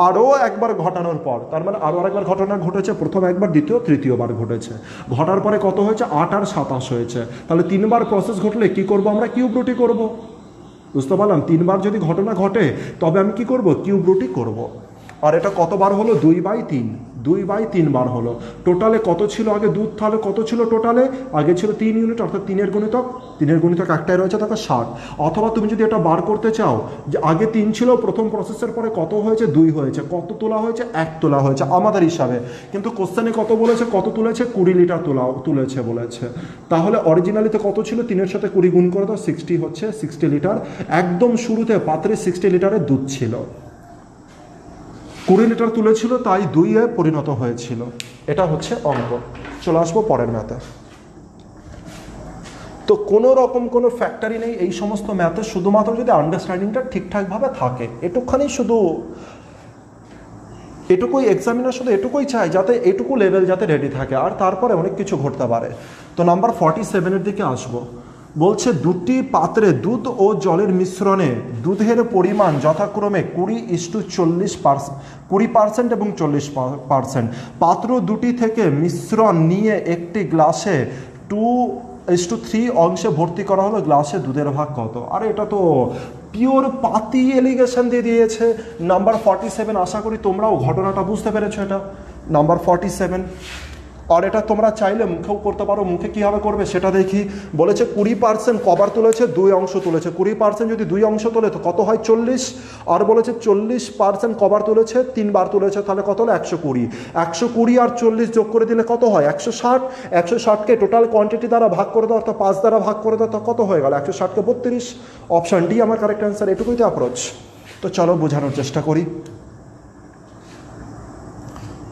আরও একবার ঘটানোর পর, তার মানে আরও আরেকবার ঘটনা ঘটেছে, প্রথম একবার, দ্বিতীয় তৃতীয়বার ঘটেছে। ঘটার পরে কত হয়েছে, 8 আর 27 হয়েছে। তাহলে 3 বার প্রসেস ঘটলে কি করব, আমরা কিউব রুটই করবো। বুঝতে পারলাম, 3 বার যদি ঘটনা ঘটে তবে আমি কি করব, কিউব রুটই করব। আর এটা কতবার হলো, 2/3 বার হলো। টোটালে কত ছিল আগে দুধ, তাহলে কত ছিল টোটালে, আগে ছিল 3 ইউনিট, অর্থাৎ 3-এর গুণিতক একটাই রয়েছে, তাকে 60। অথবা তুমি যদি এটা বার করতে চাও যে আগে 3 ছিল, প্রথম প্রসেসের পরে কত হয়েছে, 2 হয়েছে, কত তোলা হয়েছে, 1 তোলা হয়েছে আমাদের হিসাবে। কিন্তু কোশ্চেনে কত বলেছে, কত তুলেছে, 20 লিটার তুলেছে বলেছে। তাহলে অরিজিনালিতে কত ছিল, 3-এর সাথে 20 গুণ করে দাও, 60 হচ্ছে, 60 লিটার। একদম শুরুতে পাত্রে 60 লিটারের দুধ ছিল, 20 লিটার তুলেছিল, তাই 2-এ পরিণত হয়েছিল। এটা হচ্ছে অঙ্ক। চলে আসবো পরের ম্যাথে। তো কোনো রকম কোনো ফ্যাক্টরি নেই এই সমস্ত ম্যাথে, শুধুমাত্র যদি আন্ডারস্ট্যান্ডিংটা ঠিকঠাকভাবে থাকে, এটুকুখানি শুধু, এটুকুই এক্সামিনার শুধু এটুকুই চাই, যাতে এটুকু লেভেল যাতে রেডি থাকে, আর তারপরে অনেক কিছু ঘটতে পারে। তো নাম্বার 47-এর দিকে আসবো। বলছে দুটি পাত্রে দুধ ও জলের মিশ্রণে দুধের পরিমাণ যথাক্রমে 20% এবং 40%। পাত্র দুটি থেকে মিশ্রণ নিয়ে একটি গ্লাসে 2:3 অংশে ভর্তি করা হলো, গ্লাসে দুধের ভাগ কত। আর এটা তো পিওর পাতি এলিগেশন দিয়ে দিয়েছে। নাম্বার 47, আশা করি তোমরাও ঘটনাটা বুঝতে পেরেছো। এটা নাম্বার 47। আর এটা তোমরা চাইলে মুখেও করতে পারো। মুখে কীভাবে করবে সেটা দেখি। বলেছে 20% কবার তুলেছে, 2 অংশ তুলেছে। 20% যদি 2 অংশ তোলে তো কত হয়, 40। আর বলেছে 40% কবার তুলেছে, 3 বার তুলেছে, তাহলে কত হলো, 120। 120 আর 40 যোগ করে দিলে কত হয়, 160। 160কে টোটাল কোয়ান্টিটি দ্বারা ভাগ করে দাও, অর্থাৎ 5 দ্বারা ভাগ করে দাও, তো কত হয়ে গেল, 160কে 32। অপশান ডি আমার কারেক্ট অ্যান্সার। এটুকুই তো অ্যাপ্রোচ। তো চলো বোঝানোর চেষ্টা করি।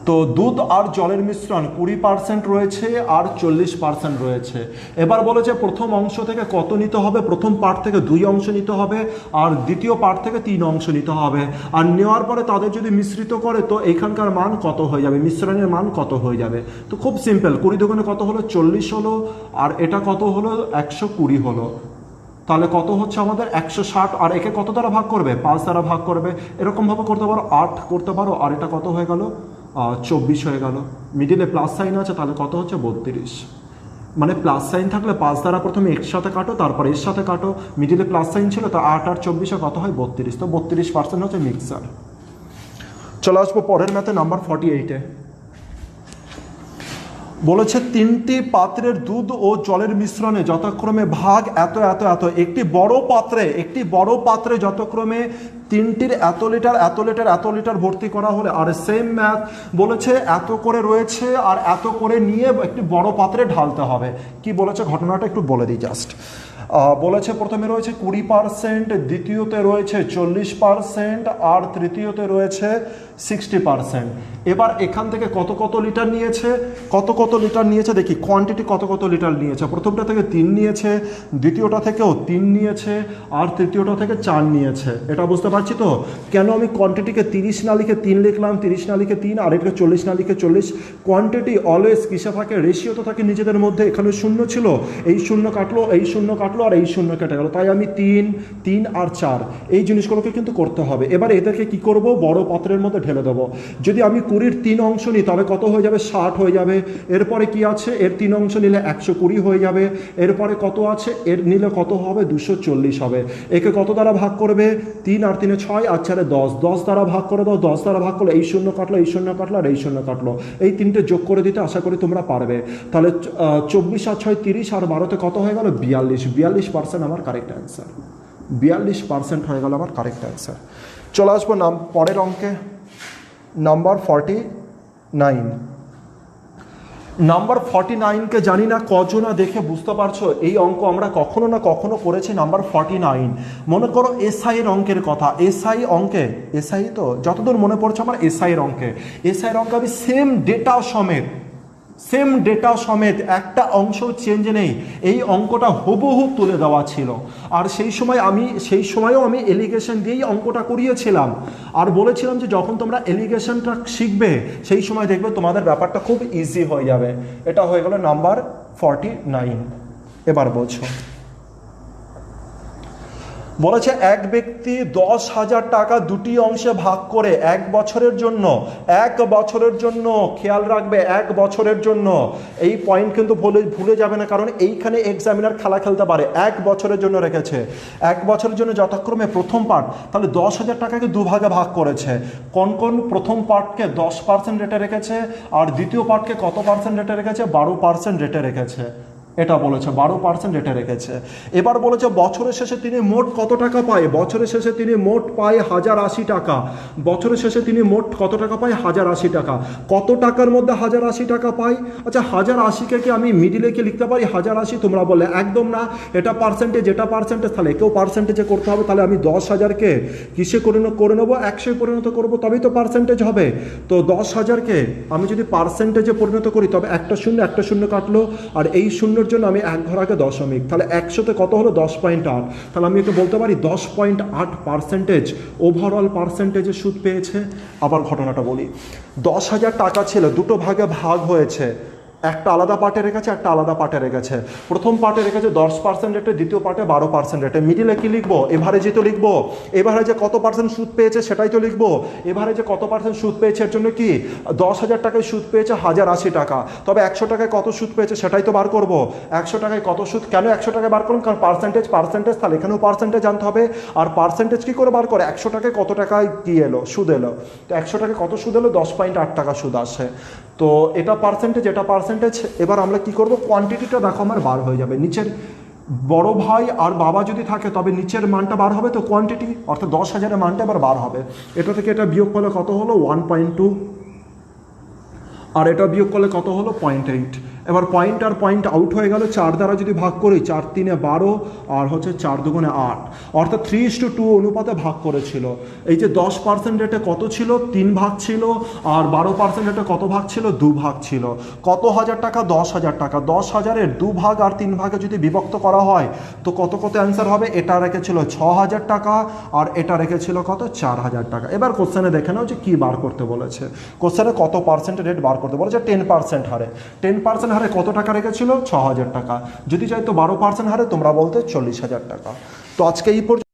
তো দুধ আর জলের মিশ্রণ 20% রয়েছে আর 40% রয়েছে। এবার বলেছে প্রথম অংশ থেকে কত নিতে হবে, প্রথম পার্ট থেকে 2 অংশ নিতে হবে, আর দ্বিতীয় পার্ট থেকে 3 অংশ নিতে হবে। আর নেওয়ার পরে তাদের যদি মিশ্রিত করে তো এখানকার মান কত হয়ে যাবে, মিশ্রণের মান কত হয়ে যাবে। তো খুব সিম্পল, 20 দুগুণে কত হলো, 40 হলো, আর এটা কত হলো, 120 হলো। তাহলে কত হচ্ছে আমাদের 160, আর একে কত দ্বারা ভাগ করবে, 5 দ্বারা ভাগ করবে। এরকমভাবে করতে পারো, 8 করতে পারো, আর এটা কত হয়ে গেল, 24 হয়ে গেল। মিডিলে প্লাস সাইন আছে, তাহলে কত হচ্ছে, 32। মানে প্লাস সাইন থাকলে 5 দ্বারা প্রথমে এর সাথে কাটো, তারপর এর সাথে কাটো। মিডিলে প্লাস সাইন ছিল, তো 8 আর 24 কত হয়, 32। তো 32% হচ্ছে মিক্সার। চলে আসবো পরের ম্যাথে, নাম্বার 48-এ। বলেছে 3টি পাত্রের দুধ ও জলের মিশ্রণে যথাক্রমে ভাগ এত এত এত। একটি বড় পাত্রে যথাক্রমে 3টির এত লিটার ভর্তি করা হলে, আর সেম ম্যাথ বলেছে এত করে রয়েছে আর এত করে নিয়ে একটি বড় পাত্রে ঢালতে হবে। কি বলেছে ঘটনাটা একটু বলে দিই জাস্ট। বলেছে প্রথমে রয়েছে 20%, দ্বিতীয়তে রয়েছে 40%, আর তৃতীয়তে রয়েছে 60%। এবার এখান থেকে কত কত লিটার নিয়েছে, কত লিটার নিয়েছে দেখি, কোয়ান্টিটি কত লিটার নিয়েছে। প্রথমটা থেকে 3 নিয়েছে, দ্বিতীয়টা থেকেও 3 নিয়েছে, আর তৃতীয়টা থেকে 4 নিয়েছে। এটা বুঝতে পারছি তো কেন আমি কোয়ান্টিটিকে 30 না লিখে 3 লিখলাম, 30 না লিখে 3, আর এটাকে 40 না লিখে 40। কোয়ান্টিটি অলওয়েজ কিসে থাকে, রেশিও তো থাকে নিজেদের মধ্যে। এখানে শূন্য ছিল, এই শূন্য কাটলো, এই শূন্য কাটলো, আর এই শূন্য কেটে গেল, তাই আমি 3 আর 4 এই জিনিসগুলোকে কিন্তু করতে হবে। এবার এদেরকে কি করব, বড় পাত্রের মধ্যে ঢেলে দেবো। যদি আমি 20-র 3 অংশ নিই তবে কত হয়ে যাবে, 60 হয়ে যাবে। এরপরে কি আছে, এর 3 অংশ নিলে 120 হয়ে যাবে। এরপরে কত আছে, এর নিলে কত হবে, 240 হবে। একে কত দ্বারা ভাগ করবে, 3 আর 3 6, আর 4 10, 10 দ্বারা ভাগ করে দাও। 10 দ্বারা ভাগ করলে এই শূন্য কাটলো, এই শূন্য কাটলো, আর এই শূন্য কাটলো, এই 3টে যোগ করে দিতে আশা করি তোমরা পারবে। তাহলে 24 আর 6 30, আর 12তে কত হয়ে গেল, 42% আমার কারেক্ট অ্যান্সার। 42% হয়ে গেল আমার কারেক্ট অ্যান্সার। চলে আসবো পরের অঙ্কে, নাম্বার 49। নাম্বার 49কে জানি না কজনা দেখে বুঝতে পারছো, এই অঙ্ক আমরা কখনো না কখনো করেছি। নাম্বার 49, মনে করো এসআই এর অঙ্কের কথা। এসআই অঙ্কে, এসআই তো যতদূর মনে পড়ছে আমার, এসআই এর অঙ্কে আমি সেম ডেটা সমেত একটা অংশ চেঞ্জ নেই, এই অঙ্কটা হুবহু তুলে দেওয়া ছিল। আর সেই সময়ও আমি এলিগেশন দিয়েই অঙ্কটা করিয়েছিলাম, আর বলেছিলাম যে যখন তোমরা এলিগেশনটা শিখবে সেই সময় দেখবে তোমাদের ব্যাপারটা খুব ইজি হয়ে যাবে। এটা হয়ে গেল নাম্বার 49। এবার বলছো, বলেছে এক ব্যক্তি 10,000 টাকা দুটি অংশে ভাগ করে 1 বছরের জন্য, খেয়াল রাখবে 1 বছরের জন্য, এই পয়েন্ট কিন্তু ভুলে যাবে না, কারণ এইখানে এক্সামিনার খেলা খেলতে পারে। 1 বছরের জন্য রেখেছে, 1 বছরের জন্য যথাক্রমে প্রথম পার্ট, তাহলে 10,000 টাকাকে 2 ভাগে ভাগ করেছে। কোন প্রথম পার্টকে 10% রেটে রেখেছে, আর দ্বিতীয় পার্টকে কত পার্সেন্ট রেটে রেখেছে, 12% রেটে রেখেছে। এটা বলেছে 12% রেটে রেখেছে। এবার বলেছে বছরের শেষে তিনি মোট কত টাকা পায়, বছরের শেষে তিনি মোট পায় 1080 টাকা। বছরের শেষে তিনি মোট কত টাকা পায়, 1080 টাকা। কত টাকার মধ্যে 1080 টাকা পায়? আচ্ছা 1080কে কি আমি মিডিলে কি লিখতে পারি 1080? তোমরা বলে একদম না, এটা পার্সেন্টেজ, তাহলে একেও পার্সেন্টেজে করতে হবে। তাহলে আমি 10,000কে কিসে করে নেবো, 100 পরিণত করবো, তবেই তো পার্সেন্টেজ হবে। তো 10,000কে আমি যদি পার্সেন্টেজে পরিণত করি তবে একটা শূন্য কাটলো, আর এই শূন্য জন্য আমি 1 ঘর আগে দশমিক, তাহলে 100তে কত হলো, 10.8। তাহলে আমি একে বলতে পারি 10.8% ওভারঅল পার্সেন্টেজে সুদ পেয়েছে। আবার ঘটনাটা বলি, 10,000 টাকা ছিল, দুটো ভাগে ভাগ হয়েছে, একটা আলাদা পার্টে রেখেছে, একটা আলাদা পার্টে রেখেছে। প্রথম পার্টে রেখেছে 10% রেটে, দ্বিতীয় পার্টে 12% রেটে। মিডিলে কি লিখবো, এভারেজই তো লিখবো। এভারেজে কত পার্সেন্ট সুদ পেয়েছে সেটাই তো লিখবো। এভারেজে কত পার্সেন্ট সুদ পেয়েছে এর জন্য কি, 10,000 টাকায় সুদ পেয়েছে 1080 টাকা, তবে 100 টাকায় কত সুদ পেয়েছে সেটাই তো বার করবো। 100 টাকায় কত সুদ, কেন 100 টাকায় বার করুন, কারণ পার্সেন্টেজ, তাহলে এখানেও পার্সেন্টেজ জানতে হবে। আর পার্সেন্টেজ কি করে বার করে, 100 টাকায় কত টাকায় কি এলো, সুদ এলো। তো 100 টাকায় কত সুদ এলো, 10.8 টাকা সুদ আসে। তো এটা পার্সেন্টেজ, এটা পার্সেন্টেজ। এবার আমরা কি করব, কোয়ান্টিটিটা দেখো আমার বার হয়ে যাবে। নিচের বড় ভাই আর বাবা যদি থাকে তবে নিচের মানটা বার হবে, তো কোয়ান্টিটি অর্থাৎ 10,000-এর মানটা এবার বার হবে। এটা থেকে এটা বিয়োগ করলে কত হলো, 1.2, আর এটা বিয়োগ করলে কত হলো, 0.8। এবার পয়েন্ট আর পয়েন্ট আউট হয়ে গেল। 4 দ্বারা যদি ভাগ করি, 4 3 12, আর হচ্ছে 4 2 8, অর্থাৎ 3:2 অনুপাতে ভাগ করেছিল। এই যে 10% রেটে কত ছিল, 3 ভাগ ছিল, আর 12% রেটে কত ভাগ ছিল, 2 ভাগ ছিল। কত হাজার টাকা, 10,000 টাকা। 10,000-এর 2 ভাগ আর 3 ভাগে যদি বিভক্ত করা হয় তো কত অ্যান্সার হবে, এটা রেখেছিল 6,000 টাকা, আর এটা রেখেছিল কত, 4,000 টাকা। এবার কোশ্চেনে দেখে নাও যে কী বার করতে বলেছে। কোশ্চেনে কত পার্সেন্ট রেট বার করতে বলেছে, 10% হারে। 10% হারে কত টাকা রেখেছিল, 6,000 টাকা। যদি চাই তো 12% হারে তোমরা বলতে 40,000 টাকা। তো আজকে এই পর্যন্ত।